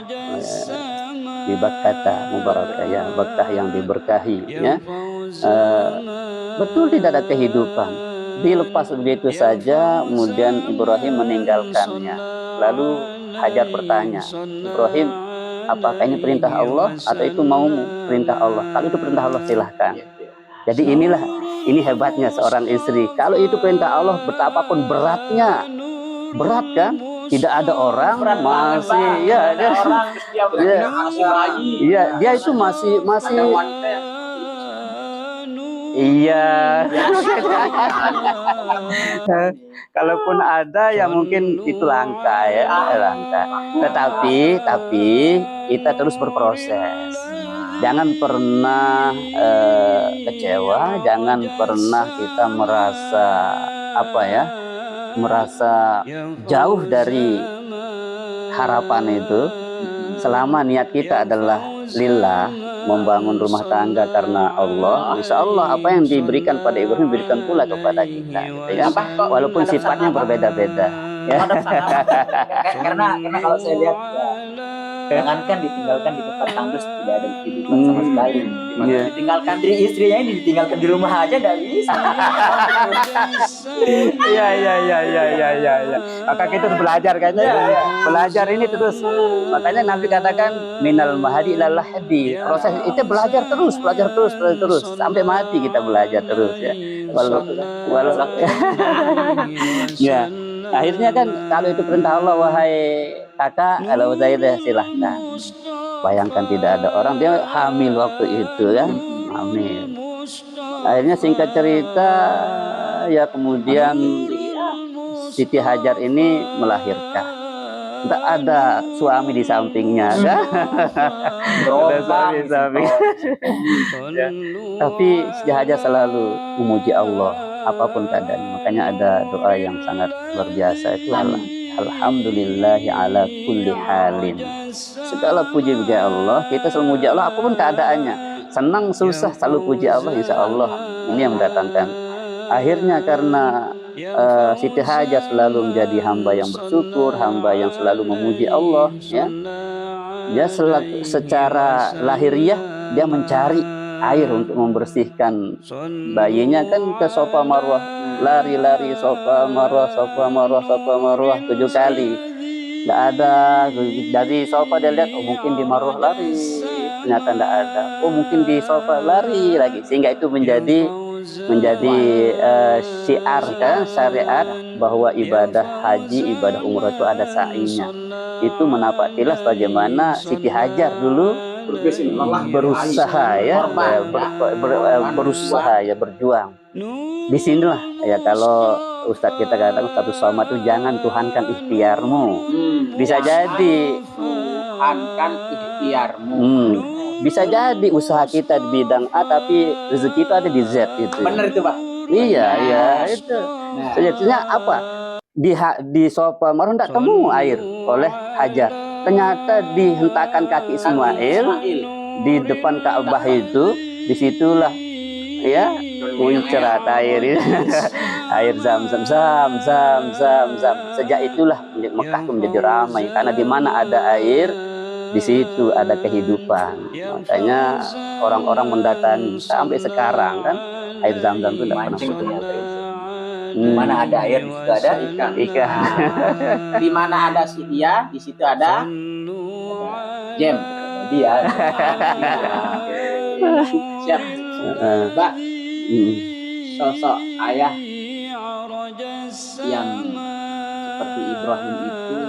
S1: Di Bakkah Mubarakah, ya, Bakkah yang diberkahi, ya. Betul tidak ada kehidupan, dilepas begitu saja, kemudian Ibrahim meninggalkannya. Lalu Hajar bertanya, Ibrahim, apakah ini perintah Allah atau itu maumu? Perintah Allah. Kalau itu perintah Allah, silahkan. Jadi ini hebatnya seorang istri. Kalau itu perintah Allah, betapapun beratnya, berat kan? Tidak ada orang masih, ya, dia itu masih iya. Kalaupun ada ya mungkin itu langka, ya, langka. Tetapi kita terus berproses. Jangan pernah kecewa, jangan pernah kita merasa jauh dari harapan itu. Selama niat kita adalah lillah, membangun rumah tangga karena Allah, insya Allah apa yang diberikan pada Ibrahim diberikan pula kepada kita, gitu ya. Walaupun sifatnya berbeda-beda, ya.
S2: Karena kalau saya lihat
S3: Jangankan ditinggalkan di tempat tandus tidak ada kehidupan sama sekali.
S1: Iya.
S3: Ditinggalkan dari istrinya ini, ditinggalkan di rumah aja tidak bisa.
S1: Iya. Maka kita harus belajar kan ya. Belajar ini terus. Makanya Nabi katakan minal mahdi ilal lahdi. Proses itu belajar terus sampai mati kita belajar terus ya. Walau ya. Akhirnya kan kalau itu perintah Allah, wahai kakak, kalau saya silahkan. Bayangkan tidak ada orang, dia hamil waktu itu kan, hamil. Akhirnya singkat cerita ya kemudian Siti Hajar ini melahirkan. Tidak ada suami di sampingnya kan? Ada suami di samping. Ya. Tapi Siti Hajar selalu memuji Allah apapun keadaannya. Makanya ada doa yang sangat luar biasa itu Alhamdulillahi ala kulli halin. Segala puji bagi Allah, kita selalu memuji Allah apapun keadaannya. Senang susah selalu puji Allah, insya Allah. Ini yang mendatangkan. Akhirnya karena Siti Hajar selalu menjadi hamba yang bersyukur, hamba yang selalu memuji Allah, ya. Dia secara lahiriah dia mencari air untuk membersihkan bayinya kan ke Safa Marwah, lari-lari Safa Marwah 7 kali. Tidak ada. Dari Safa dia lihat, oh mungkin di Marwah lari, ternyata tidak ada. Oh mungkin di Safa lari lagi, sehingga itu menjadi syiar kan, syariat bahwa ibadah haji, ibadah umrah itu ada sa'inya. Itu menapak jelas bagaimana Siti Hajar dulu berusaha ya, berusaha ya, berjuang. Disinilah ya kalau Ustadz kita katakan Ustadz Somad itu jangan tuhankan ikhtiarmu. Bisa jadi
S2: tuhankan ikhtiarmu.
S1: Bisa jadi usaha kita di bidang A tapi rezeki itu ada di Z itu.
S2: Benar itu Pak.
S1: Iya itu. Sejatinya apa? Di Safa Marwah tidak temu air oleh Hajar. Ternyata dihentakkan kaki Ismail di depan Ka'bah itu, disitulah ya muncrat air itu. Air Zam-Zam. Sejak itulah Mekah itu menjadi ramai karena di mana ada air di situ ada kehidupan. Makanya orang-orang mendatangi sampai sekarang kan air Zam-Zam itu tidak pernah putus.
S3: Di mana ada air di situ ada ikan.
S2: Di mana ada sidia di situ ada jam.
S3: Dia.
S2: Siap. Mbak, sosok ayah yang seperti Ibrahim itu,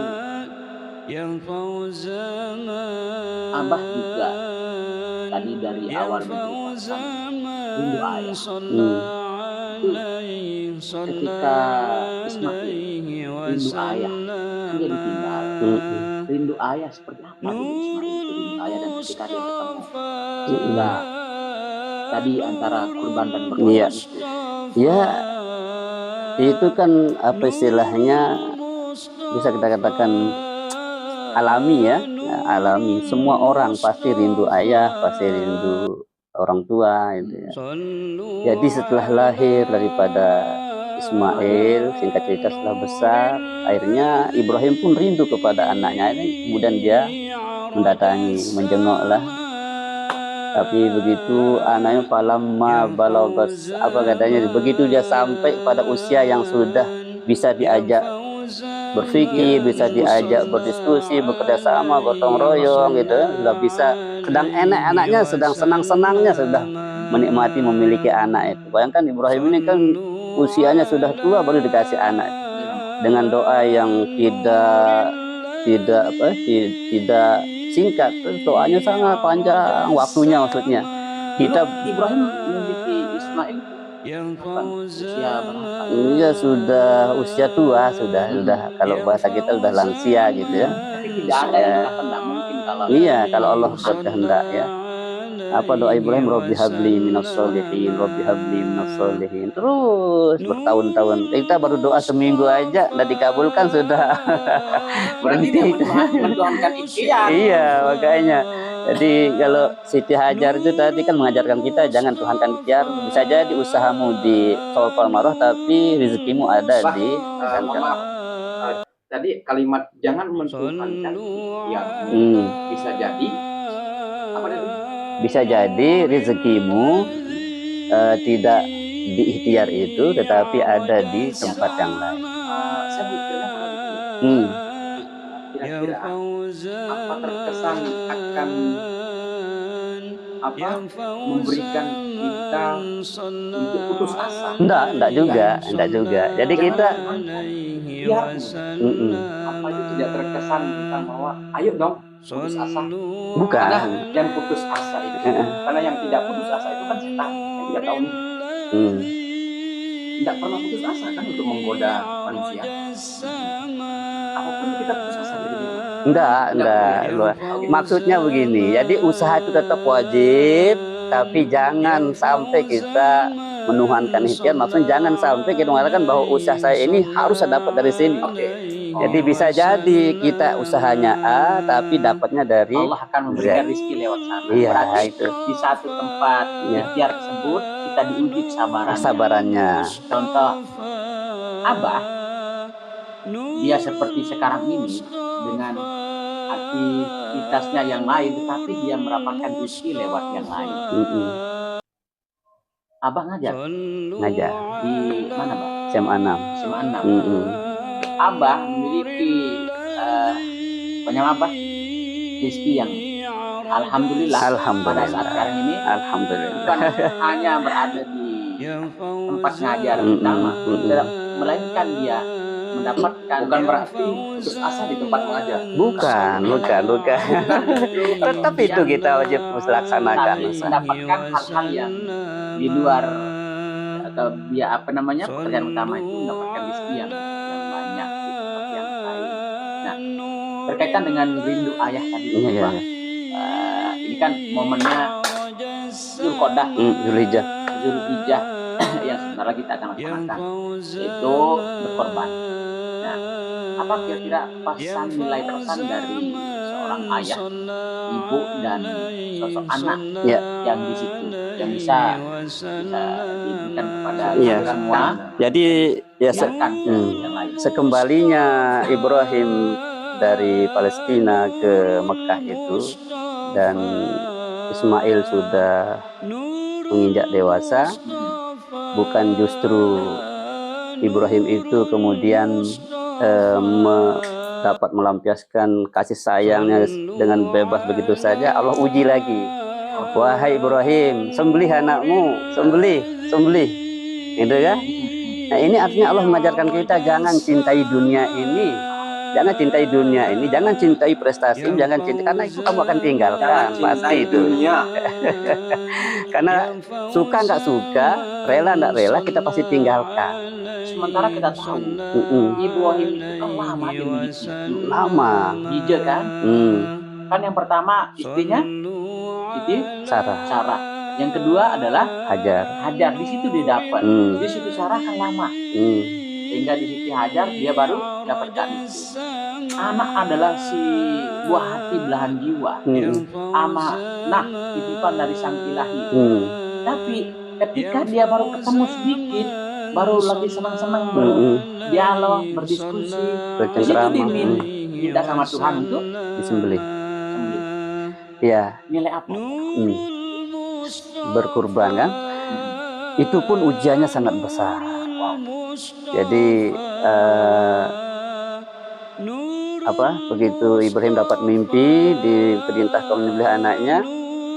S2: Abah juga tadi dari awal menceritakan rindu ayah. Ketika Ismail rindu ayah, dia ditinggal. Rindu ayah seperti apa dulu Ismail itu rindu ayah, dan ketika dia ketemu setelah tadi antara kurban dan berkorban itu.
S1: Ya, itu kan apa istilahnya, bisa kita katakan alami ya, alami. Semua orang pasti rindu ayah, pasti rindu orang tua gitu ya. Jadi setelah lahir daripada Ismail, singkat cerita setelah besar, akhirnya Ibrahim pun rindu kepada anaknya ini. Kemudian dia mendatangi, menjenguklah. Tapi begitu anaknya falamma balagas, apa katanya, begitu dia sampai pada usia yang sudah bisa diajak berpikir, bisa diajak berdiskusi, bekerja sama, gotong royong gitu, sudah bisa, sedang enak-enaknya, sedang senang-senangnya, sudah menikmati memiliki anak itu. Bayangkan Ibrahim ini kan usianya sudah tua baru dikasih anak, dengan doa yang tidak singkat, doanya sangat panjang waktunya, maksudnya kita
S2: Ibrahim memiliki Ismail usia berapa?
S1: Iya sudah usia tua, sudah kalau bahasa kita sudah lansia gitu ya.
S2: Tapi tidak ada yang kata tidak mungkin kalau
S1: iya, kalau Allah berkehendak ya. Apa doa Ibrahim, Rabbi habli minas solihin, Rabbi habli minas solihin, terus bertahun-tahun. Kita baru doa seminggu aja dan dikabulkan sudah. Berhenti.
S2: Mentuhankan ikhtiar.
S1: Iya, makanya. Jadi kalau Siti Hajar itu tadi kan mengajarkan kita jangan tuhankan ikhtiar. Bisa jadi usahamu di Safa Marwah tapi rezekimu ada di
S2: maaf. tadi kalimat jangan mentuhankan yang bisa jadi apa itu?
S1: Bisa jadi rezekimu tidak di ikhtiar itu, tetapi ada di tempat yang lain.
S2: Saya mikirnya kalau gitu.
S1: Hmm.
S2: Kira-kira apa terkesan akan apa memberikan kita untuk putus asa?
S1: Enggak juga, enggak juga. Jadi kita
S2: Biar
S1: mm-mm.
S2: apa itu tidak terkesan tentang bahwa ayo dong putus asa.
S1: Bukan.
S2: Karena yang putus asa itu, karena yang tidak putus asa itu kan setan yang tidak tahu nih. Tidak pernah putus asa kan untuk menggoda manusia. Apapun kita putus asa gitu.
S1: Enggak. Maksudnya begini, jadi usaha itu tetap wajib, tapi jangan sampai kita menuhankan ikhtiar. Maksudnya jangan sampai kita mengatakan bahwa usaha saya ini harus saya dapat dari sini. Jadi bisa jadi kita usahanya A, tapi dapatnya dari
S2: Allah akan memberikan rezeki lewat sana.
S1: Iya,
S2: berarti
S1: itu.
S2: di satu tempat ikhtiar tersebut kita diuji
S1: kesabarannya.
S2: Contoh, Abah, dia seperti sekarang ini dengan aktivitasnya yang lain, tetapi dia mendapatkan rezeki lewat yang lain. Abah ngajar di mana, Bang?
S1: SMA 6.
S2: SMA 6. Abah memiliki banyak apa? Rezeki yang alhamdulillah pada saat sekarang ini
S1: alhamdulillah
S2: bukan hanya berada di tempat ngajar utama, melainkan dia mendapatkan, bukan berarti putus asa di tempat mengajar. Bukan.
S1: Tetap itu kita wajib laksanakan.
S2: Mendapatkan hal-hal yang di luar atau dia apa namanya pekerjaan utama itu mendapatkan rezeki yang banyak di tempat yang lain. Nah, berkaitan dengan rindu ayah tadi, ini kan momennya Zulqa'dah,
S1: Zulhijjah
S2: yang sebentar lagi kita akan laksanakan, itu berkorban. Nah, apa kira-kira nilai pesan dari seorang ayah, ibu dan sosok anak yang di situ yang bisa diberikan kepada semua?
S1: Jadi ya sekembalinya Ibrahim dari Palestina ke Mekah itu, dan Ismail sudah menginjak dewasa, bukan justru Ibrahim itu kemudian dapat melampiaskan kasih sayangnya dengan bebas begitu saja. Allah uji lagi, wahai Ibrahim, sembelih anakmu, sembelih, gitu kan? Nah, ini artinya Allah mengajarkan kita jangan cintai dunia ini, jangan cintai prestasi, jangan cintai, karena itu kamu akan tinggalkan pasti itu. Karena suka nggak suka, rela nggak rela, kita pasti tinggalkan.
S2: Sementara kita tahu Ibrahim itu kan lama hijrah kan? Kan yang pertama istrinya Sarah. Yang kedua adalah Hajar. Di situ dia dapat. Di situ Sarah kan lama. Sehingga di situ Hajar dia baru dapatkan itu. Anak adalah si buah hati belahan jiwa. Amanah titipan dari Sang Ilahi. Tapi ketika dia baru ketemu sedikit, baru lagi senang-senang dialog, berdiskusi, di situ diminta sama Tuhan untuk
S1: disembelih. Ya.
S2: Nilai apa?
S1: Berkurban kan? Itu pun ujiannya sangat besar. Jadi begitu Ibrahim dapat mimpi diperintahkan menyembelih anaknya,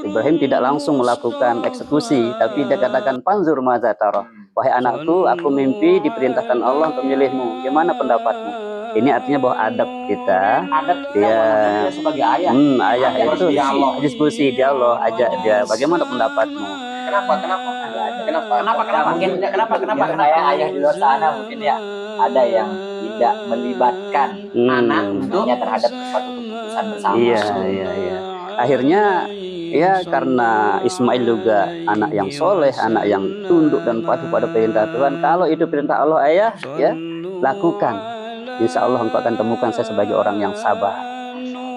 S1: Ibrahim tidak langsung melakukan eksekusi, tapi dia katakan panzur maza tara, wahai anakku, aku mimpi diperintahkan Allah untuk menyembelihmu, gimana pendapatmu? Ini artinya bahwa adab kita
S2: sebagai ayah,
S1: ayah itu diskusi, dialog, ajak dia, bagaimana pendapatmu?
S3: Kenapa ayah di luar sana mungkin ya ada yang tidak melibatkan anak untuknya terhadap suatu keputusan bersama.
S1: Iya. Akhirnya karena Ismail juga anak yang soleh, anak yang tunduk dan patuh pada perintah Tuhan. Kalau itu perintah Allah, ayah, lakukan. Insya Allah engkau akan temukan saya sebagai orang yang sabar.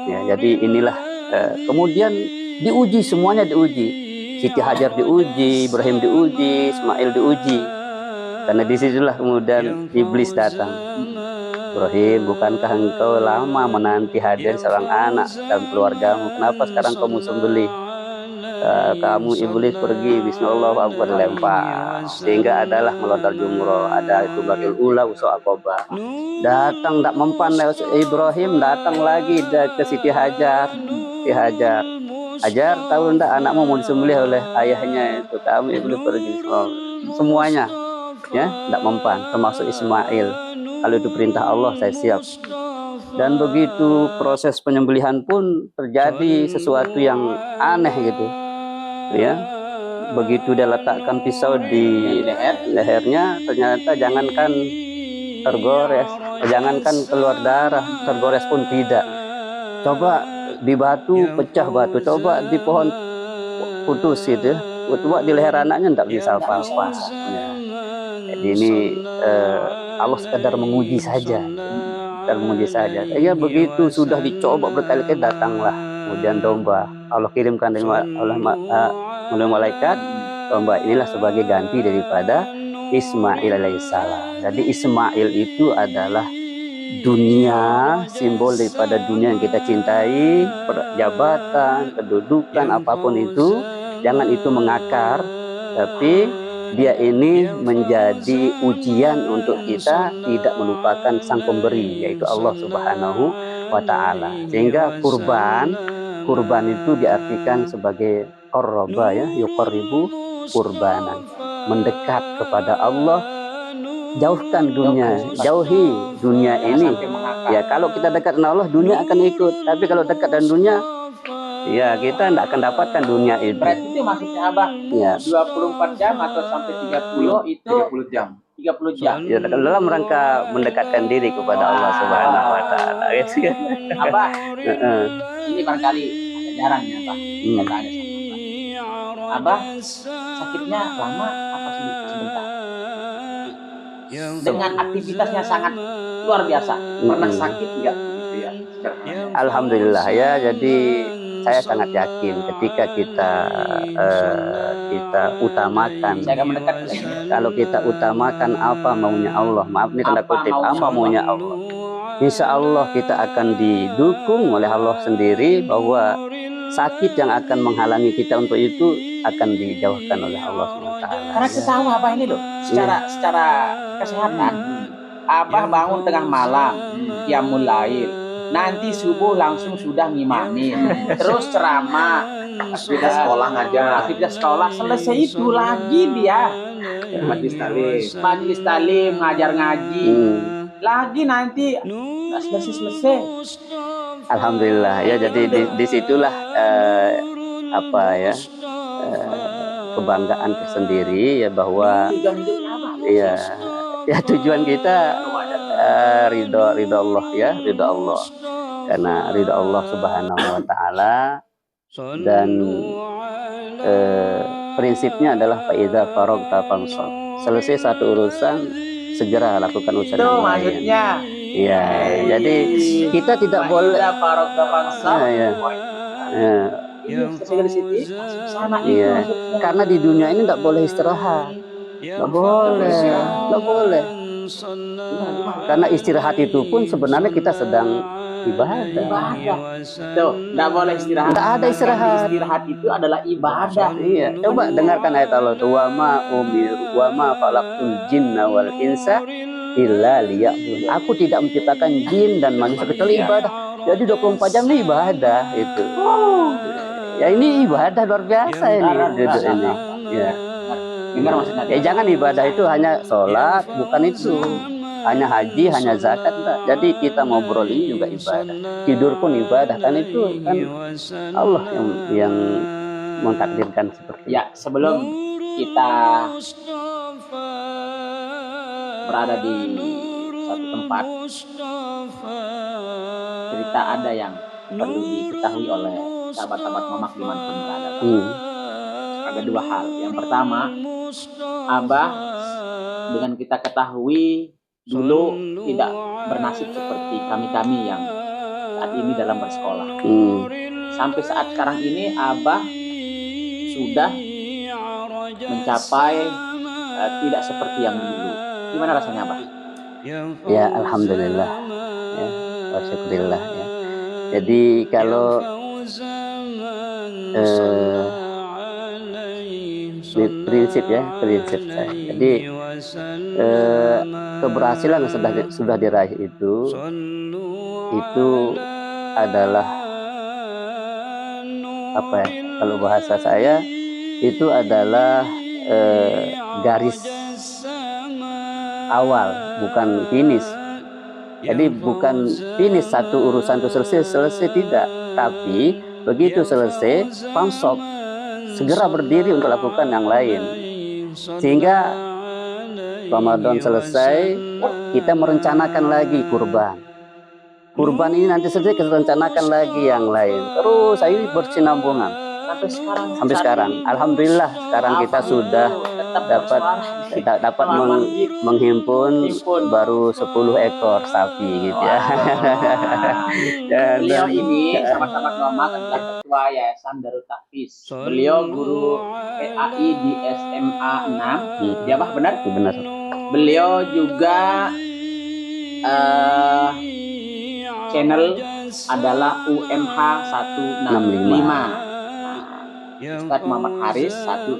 S1: Jadi inilah kemudian diuji, semuanya diuji. Siti Hajar diuji, Ibrahim diuji, Ismail diuji. Karena disitulah kemudian iblis datang. Ibrahim, bukankah engkau lama menanti hadir seorang anak dalam keluargamu? Kenapa sekarang kamu sembelih? Kamu iblis pergi, bismillah aku lempar, sehingga adalah melontar jumroh, ada itu batul ula usul akobah. Datang tak mempan Ibrahim, datang lagi ke Siti Hajar. Siti Hajar, Hajar tahu ndak anakmu mau disembelih oleh ayahnya itu, kamu iblis pergi. Semuanya ya tidak mempan, termasuk Ismail. Kalau itu perintah Allah saya siap. Dan begitu proses penyembelihan pun terjadi sesuatu yang aneh gitu ya. Begitu dia letakkan pisau di lehernya, ternyata jangankan tergores, jangankan keluar darah, tergores pun tidak. Coba di batu pecah batu, coba di pohon putus gitu, coba di leher anaknya tidak bisa apa-apa ya. Jadi ini Allah sekadar menguji saja, menguji saja. Ya begitu sudah dicoba berkali-kali, datanglah hujan domba. Allah kirimkan oleh malaikat domba, inilah sebagai ganti daripada Ismail alaihissalam. Jadi Ismail itu adalah dunia, simbol daripada dunia yang kita cintai, jabatan, kedudukan, apapun itu, jangan itu mengakar, tapi dia ini menjadi ujian untuk kita tidak melupakan sang pemberi, yaitu Allah Subhanahu wa Ta'ala. Sehingga kurban itu diartikan sebagai qarraba ya, yuqarribu kurbanan, mendekat kepada Allah, jauhkan dunia, jauhi dunia ini. Ya kalau kita dekat dengan Allah, dunia akan ikut. Tapi kalau dekat dengan dunia, ya kita tidak akan dapatkan dunia itu.
S2: Berarti itu maksudnya Abah
S1: Ya.
S2: 24 jam atau sampai 30 itu
S3: 30 jam.
S2: 30 jam.
S1: Ya, dalam rangka mendekatkan diri kepada Allah Subhanahu wa Ta'ala.
S2: Abah, ini barangkali agak jarang ya Abah. Kita tanya sama Abah. Abah sakitnya lama apa sih sebentar? Dengan aktivitasnya sangat luar biasa. Pernah sakit nggak? Gitu ya.
S1: Alhamdulillah ya. Jadi saya sangat yakin ketika kita utamakan, kalau kita utamakan apa maunya Allah, maaf ini tanda kutip, apa maunya Allah, insya Allah kita akan didukung oleh Allah sendiri, bahwa sakit yang akan menghalangi kita untuk itu akan dijauhkan oleh Allah SWT.
S2: Karena kita tahu Abah ini loh, secara kesehatan, Abah bangun tengah malam, qiyamul lail, nanti subuh langsung sudah ngimamin, terus ceramah,
S3: Aktivitas sekolah ngajar.
S2: aktivitas sekolah, selesai itu lagi dia majelis talim, ngajar ngaji, lagi nanti nggak selesai.
S1: Alhamdulillah ya. Jadi disitulah apa ya, kebanggaan tersendiri ya, bahwa
S2: Tujuan hidupnya apa?
S1: ya tujuan kita ridho Allah ya, ridho Allah, karena ridho Allah Subhanahu wa Ta'ala. Dan prinsipnya adalah faidza faragta fansab, selesai satu urusan segera lakukan urusan yang lain.
S2: Maksudnya
S1: ya, jadi kita tidak boleh karena di dunia ini tidak boleh istirahat, nggak boleh. Karena istirahat itu pun sebenarnya kita sedang ibadah.
S2: Tuh, nggak boleh istirahat.
S1: Nggak ada istirahat.
S2: Istirahat itu adalah ibadah.
S1: Iya. Coba dengarkan ayat Allah, wa ma umiru wa ma khalaqtul jinna wal insa illa liya'budun. Aku tidak menciptakan jin dan manusia kecuali ibadah. Jadi 24 jam ini ibadah itu. Ya ini ibadah luar biasa ini. Ya. Ya jangan ibadah itu hanya sholat, bukan itu. Hanya haji, hanya zakat, enggak. Jadi kita ngobrol ini juga ibadah. Tidur pun ibadah, kan itu kan Allah yang mentakdirkan seperti itu.
S2: Ya, sebelum kita berada di suatu tempat, cerita ada yang perlu diketahui oleh sahabat-sahabat Mamak dimanapun berada. Ada dua hal. Yang pertama, Abah dengan kita ketahui dulu tidak bernasib seperti kami-kami yang saat ini dalam bersekolah. Sampai saat sekarang ini Abah sudah mencapai tidak seperti yang dulu. Gimana rasanya Abah?
S1: Ya alhamdulillah, ya, wa syukurillah ya. Jadi kalau prinsip saya. Jadi keberhasilan yang sudah diraih itu adalah apa ya? Kalau bahasa saya itu adalah garis awal, bukan finish. Jadi bukan finish satu urusan itu selesai tidak, tapi begitu selesai langsung segera berdiri untuk lakukan yang lain, sehingga Ramadan selesai kita merencanakan lagi kurban ini nanti selesai kita rencanakan lagi yang lain, terus saya bersinambungan sampai sekarang. Alhamdulillah sekarang kita sudah dapat menghimpun baru 10 ekor sapi gitu ya.
S2: Dan beliau ini sama-sama Muhammad adalah ketua Yayasan Darut Tahfiz. Beliau guru PAI di SMA 6. Ya Bah, benar?
S1: Benar.
S2: Beliau juga channel adalah UMH 165. Ustadz Muhammad Haris 165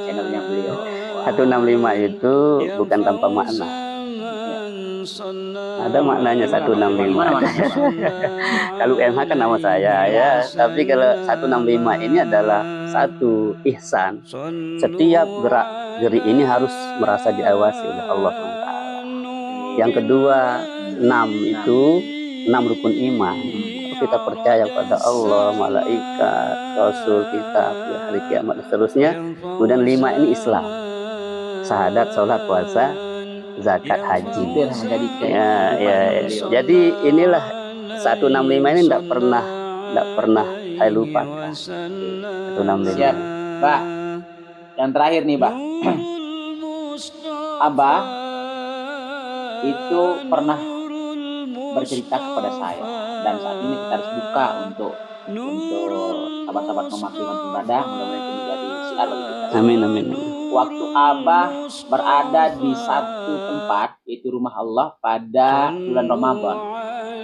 S2: channelnya beliau.
S1: 165 itu bukan tanpa makna. Ada maknanya 165. Kalau UMH kan nama saya ya, tapi kalau 165 ini adalah satu ihsan. Setiap gerak geri ini harus merasa diawasi oleh Allah SWT. Yang kedua, 6 itu 6 rukun iman. Kita percaya pada Allah, malaikat, Rasul, kitab, hari kiamat dan seterusnya. Kemudian 5 ini Islam, syahadat, sholat, puasa, zakat, haji. Ya. Jadi inilah 165 ini tidak pernah saya lupa. 165.
S2: Siap, Bah. Yang terakhir nih, Bah. Abah itu pernah bercerita kepada saya, dan saat ini kita harus buka untuk sahabat-sahabat memaklumkan ibadah, mudah-mudahan itu menjadi siar bagi kita.
S1: Amin.
S2: Waktu Abah berada di satu tempat, yaitu rumah Allah pada bulan Ramadan,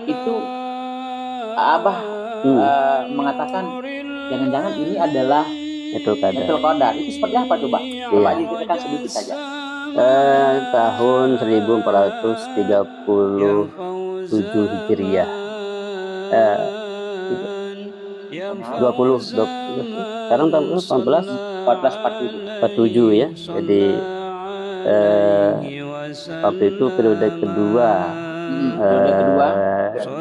S2: itu Abah mengatakan jangan-jangan ini adalah Lailatul Qadar. Itu seperti apa tuh, Bah? Coba diceritakan sedikit saja.
S1: Tahun 1437 Hijriah. 20 sekarang tahun 1447 ya. Jadi waktu itu periode kedua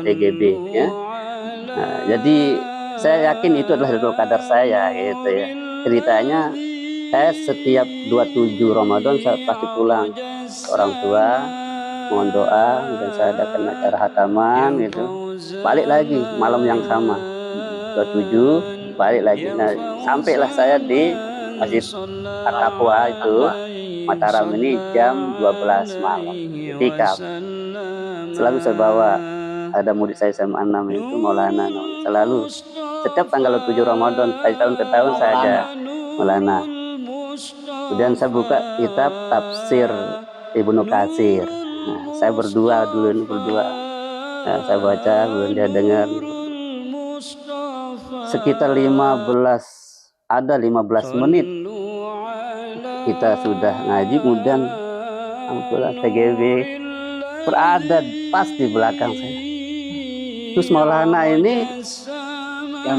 S1: TGB ya. Nah, jadi saya yakin itu adalah Lailatul Qadar saya gitu ya. Ceritanya saya setiap 27 Ramadan saya pasti pulang ke orang tua, mohon doa, dan saya adakan acara hataman gitu. Balik lagi malam yang sama, 27 balik lagi. Nah, sampailah saya di Masjid At-Taqwa itu Mataram ini jam 12 malam. Itikaf. Selalu saya bawa, ada murid saya SMA 6 itu Maulana. Selalu setiap tanggal 7 Ramadan dari tahun ke tahun saya ada Maulana. Kemudian saya buka kitab tafsir Ibnu Katsir. Nah, saya berdua. Nah, saya baca, kemudian dia dengar. Sekitar 15 menit kita sudah ngaji, kemudian alhamdulillah TGB berada pas di belakang saya. Terus Maulana ini yang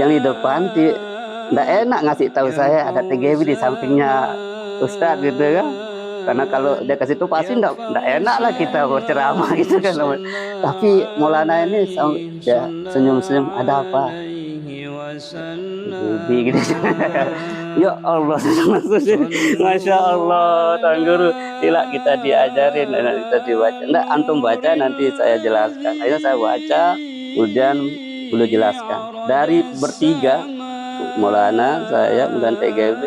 S1: di depan tidak enak ngasih tahu saya ada TGB di sampingnya Ustadz gitu kan. Karena kalau dia kasih tahu pasti tidak enak lah kita berceramah gitu kan. Tapi Maulana ini ya senyum-senyum, ada apa? Jadi gitu. Ya Allah, Masya Allah, Tuan Guru. Tidak kita diajarin, kita dibaca. Tidak, antum baca nanti saya jelaskan. Akhirnya saya baca, kemudian beliau jelaskan. Dari bertiga, Maulana, saya, kemudian TGB,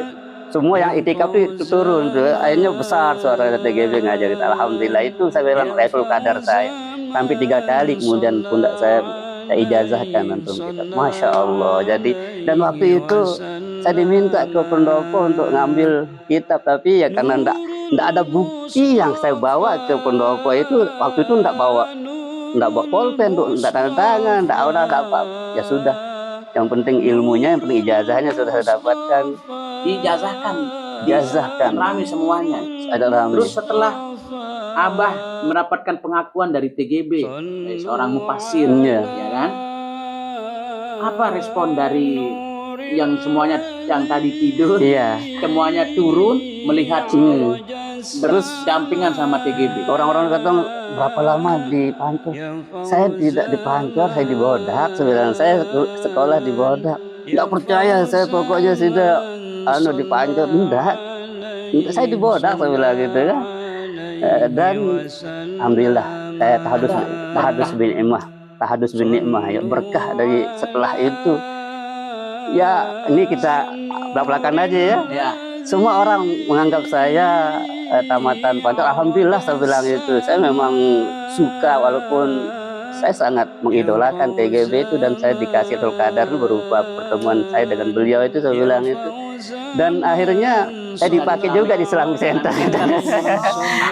S1: semua yang itikaf itu turun tuh. Akhirnya besar suara TGB ngajarin. Alhamdulillah, itu saya bilang Lailatul Qadar saya. Sampai 3 kali kemudian pundak saya ijazahkan antum kita. Masya Allah. Jadi, dan waktu itu saya diminta ke pendopo untuk ngambil kitab, tapi ya karena Nggak ada bukti yang saya bawa ke pendopo itu. Waktu itu nggak bawa pulpen, nggak tanda tangan, nggak apa. Ya sudah, yang penting ilmunya, yang penting ijazahnya sudah saya dapatkan.
S2: Dijazahkan,
S1: Dijazahkan.
S2: rame semuanya.
S1: Ada rame.
S2: Terus setelah Abah mendapatkan pengakuan dari TGB, dari seorang mufasir, ya kan? Apa respon dari yang semuanya yang tadi tidur, semuanya turun melihat terus dampingan sama TGB?
S1: Orang-orang kata, berapa lama di Pancor? Saya tidak di Pancor, saya di Bodak. Sebenarnya saya sekolah di Bodak. Nggak percaya, saya pokoknya sudah di Pancor. Enggak, saya di Bodak, saya bilang gitu kan. Dan alhamdulillah saya tahadus bin ni'mah, ya berkah dari setelah itu. Ya ini kita belak-belakan aja ya. Semua orang menganggap saya tamatan Pancor. Alhamdulillah saya bilang itu. Saya memang suka, walaupun saya sangat mengidolakan TGB itu, dan saya dikasih Lailatul Qadar berupa pertemuan saya dengan beliau itu, saya bilang itu. Dan akhirnya saya dipakai juga di Islamic Center.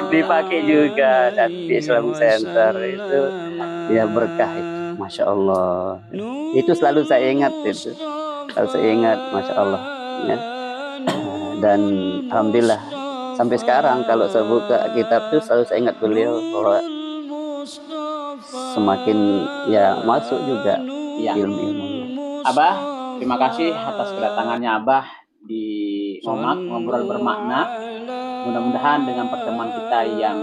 S1: Dipakai juga di Islamic Center itu. Ya berkah itu, Masya Allah. Itu selalu saya ingat itu. Selalu saya ingat, Masya Allah. Ya. Dan alhamdulillah sampai sekarang kalau saya buka kitab itu selalu saya ingat beliau, bahwa semakin ya masuk juga ilmu-ilmunya.
S2: Abah, terima kasih atas kedatangannya Abah di Ngomak, ngobrol bermakna. Mudah-mudahan dengan pertemuan kita yang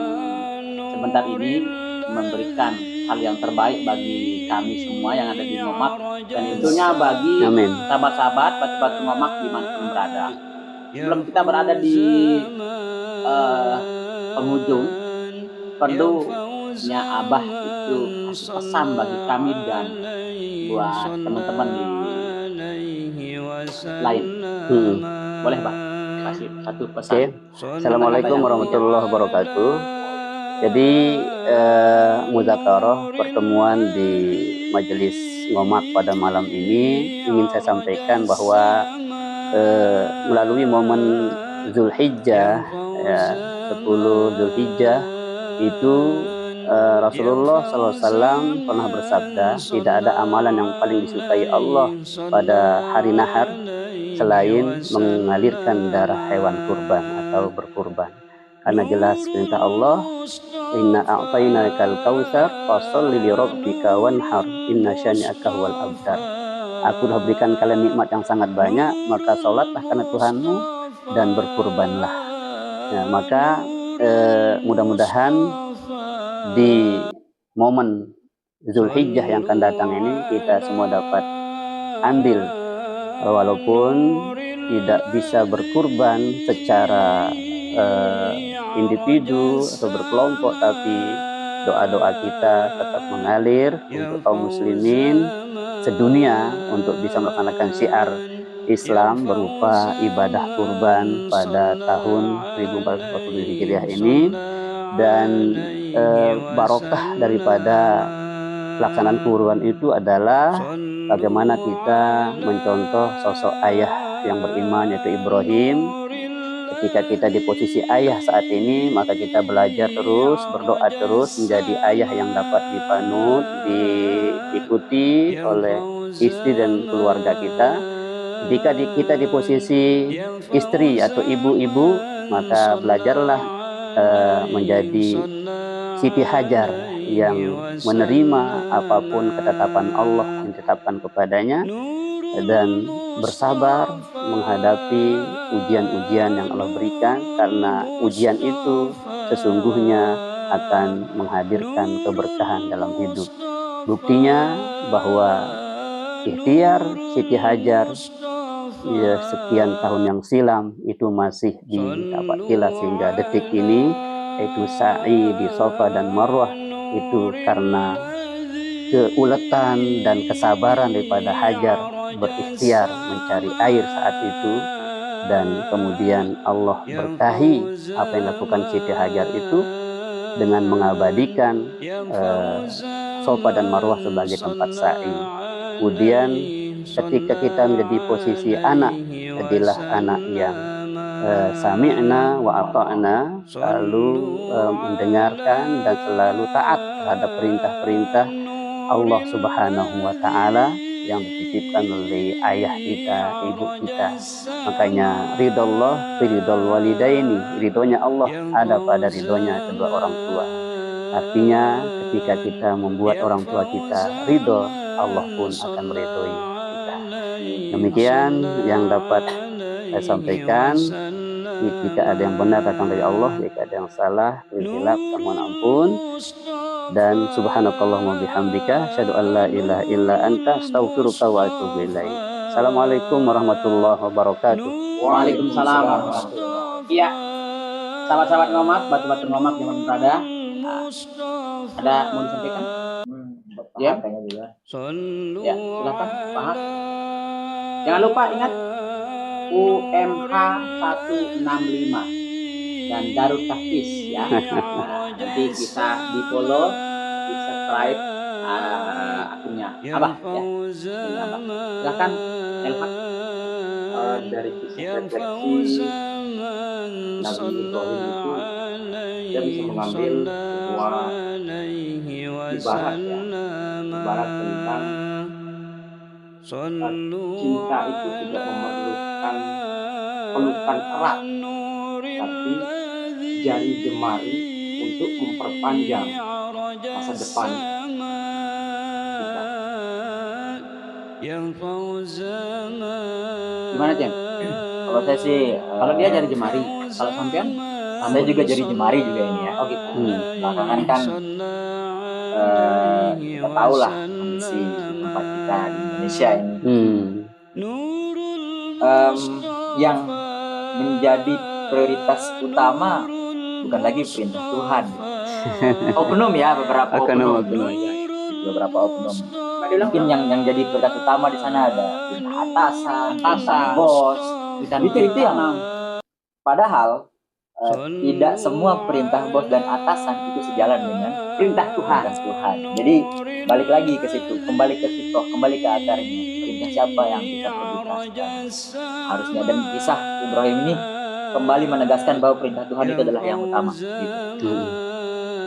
S2: sebentar ini memberikan hal yang terbaik bagi kami semua yang ada di Ngomak, dan tentunya bagi sahabat-sahabat Batu-Batu Ngomak dimanapun berada. Sebelum kita berada di penghujung, perlunya Abah itu kasih pesan bagi kami dan buat teman-teman di lain. Boleh Bang, kasih satu pesan.
S1: Assalamualaikum warahmatullahi wabarakatuh. Jadi muzakarah pertemuan di majelis Ngomak pada malam ini ingin saya sampaikan bahwa melalui momen Zulhijjah, ya, 10 Zulhijjah itu Rasulullah SAW pernah bersabda, tidak ada amalan yang paling disukai Allah pada hari nahar selain mengalirkan darah hewan kurban atau berkurban. Karena jelas perintah Allah, inna a'tainakal kautsar fasholli li rabbika wanhar inna syani'aka huwal abtar. Aku telah berikan kalian nikmat yang sangat banyak, maka sholatlah karena Tuhanmu dan berkurbanlah. Nah, maka mudah-mudahan di momen Zulhijjah yang akan datang ini kita semua dapat andil, walaupun tidak bisa berkurban secara individu atau berkelompok, tapi doa-doa kita tetap mengalir untuk kaum muslimin sedunia untuk bisa melaksanakan syiar Islam berupa ibadah kurban pada tahun 1440 Hijriah ini. Dan barokah daripada pelaksanaan kurban itu adalah bagaimana kita mencontoh sosok ayah yang beriman, yaitu Ibrahim. Ketika kita di posisi ayah saat ini, maka kita belajar terus, berdoa terus menjadi ayah yang dapat dipanut, diikuti oleh istri dan keluarga kita. Ketika kita di posisi istri atau ibu-ibu, maka belajarlah menjadi Siti Hajar yang menerima apapun ketetapan Allah yang ditetapkan kepadanya, dan bersabar menghadapi ujian-ujian yang Allah berikan, karena ujian itu sesungguhnya akan menghadirkan keberkahan dalam hidup. Buktinya bahwa ikhtiar Siti Hajar ya sekian tahun yang silam itu masih didapatilah sehingga detik ini, yaitu sa'i di Safa dan Marwah, itu karena keuletan dan kesabaran daripada Hajar berikhtiar mencari air saat itu. Dan kemudian Allah berkahi apa yang dilakukan Siti Hajar itu dengan mengabadikan Safa dan Marwah sebagai tempat sa'i. Kemudian ketika kita menjadi posisi anak, jadilah anak yang sami'na wa ata'na, selalu mendengarkan dan selalu taat terhadap perintah-perintah Allah Subhanahu wa taala yang dititipkan oleh ayah kita, ibu kita. Makanya ridallah ridal walidaini, ridhonya Allah ada pada ridhonya kedua orang tua. Artinya ketika kita membuat orang tua kita ridho, Allah pun akan meridhoi kita. Demikian yang dapat saya sampaikan. Jika ada yang benar datang dari Allah, jika ada yang salah, hilaf, mohon ampun. Dan subhanakallahumma bihamdika, asyhadu an la ilaha illa anta, astaghfiruka wa atubu ilaik. Assalamualaikum warahmatullahi wabarakatuh.
S2: Waalaikumsalam warahmatullahi wabarakatuh. Iya, sahabat-sahabat ngomak, batu-batu ngomak yang berada, ada mau disampaikan? Ya, ya, silakan, Pak. Jangan lupa ingat UMH 165 dan Darut Tahfiz ya. Nanti bisa di follow, di subscribe akunnya Abah ya. Silakan Elfat.
S4: Dari kisah refleksi Nabi Ibrahim itu dia bisa mengambil sebuah ibarat ya, ibarat tentang cinta itu tidak memerlukan pelukan erat, tapi jari jemari untuk memperpanjang masa depan kita.
S2: Gimana Cem?
S3: Kalau saya sih,
S2: Kalau dia jari jemari, kalau sampean
S3: saya juga jari jemari juga ini ya.
S2: oh gitu.
S3: Belakangan kan kita tahu lah kondisi di tempat kita di Indonesia ini. Yang menjadi prioritas utama bukan lagi perintah Tuhan. Oknum ya, beberapa oknum. Beberapa oknum. Mungkin yang jadi prioritas utama di sana ada perintah atasan, bos, itu yang padahal tidak semua perintah bos dan atasan itu sejalan dengan perintah Tuhan. Jadi balik lagi ke situ, kembali ke situ, kembali ke akarnya. Perintah siapa yang kita prioritaskan harusnya, dan kisah Ibrahim ini kembali menegaskan bahwa perintah Tuhan itu adalah yang utama. Gitu.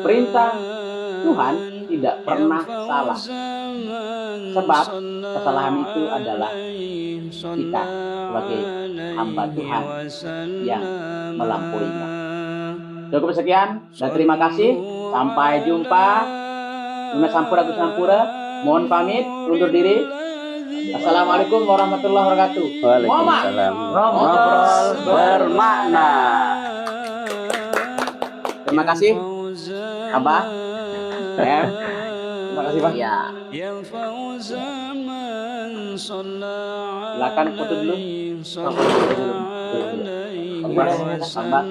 S2: Perintah Tuhan tidak pernah salah. Sebab kesalahan itu adalah kita sebagai hamba Tuhan yang melampauinya. Cukup sekian dan terima kasih. Sampai jumpa. Guna Sampura Gus Sampura. Mohon pamit undur diri. Assalamualaikum warahmatullahi wabarakatuh.
S1: Waalaikumsalam.
S2: Ngobrol bermakna. Terima kasih Abah. Ya. Terima kasih Pak.
S3: Ya.
S2: Silakan foto dulu. Foto dulu. Tambah.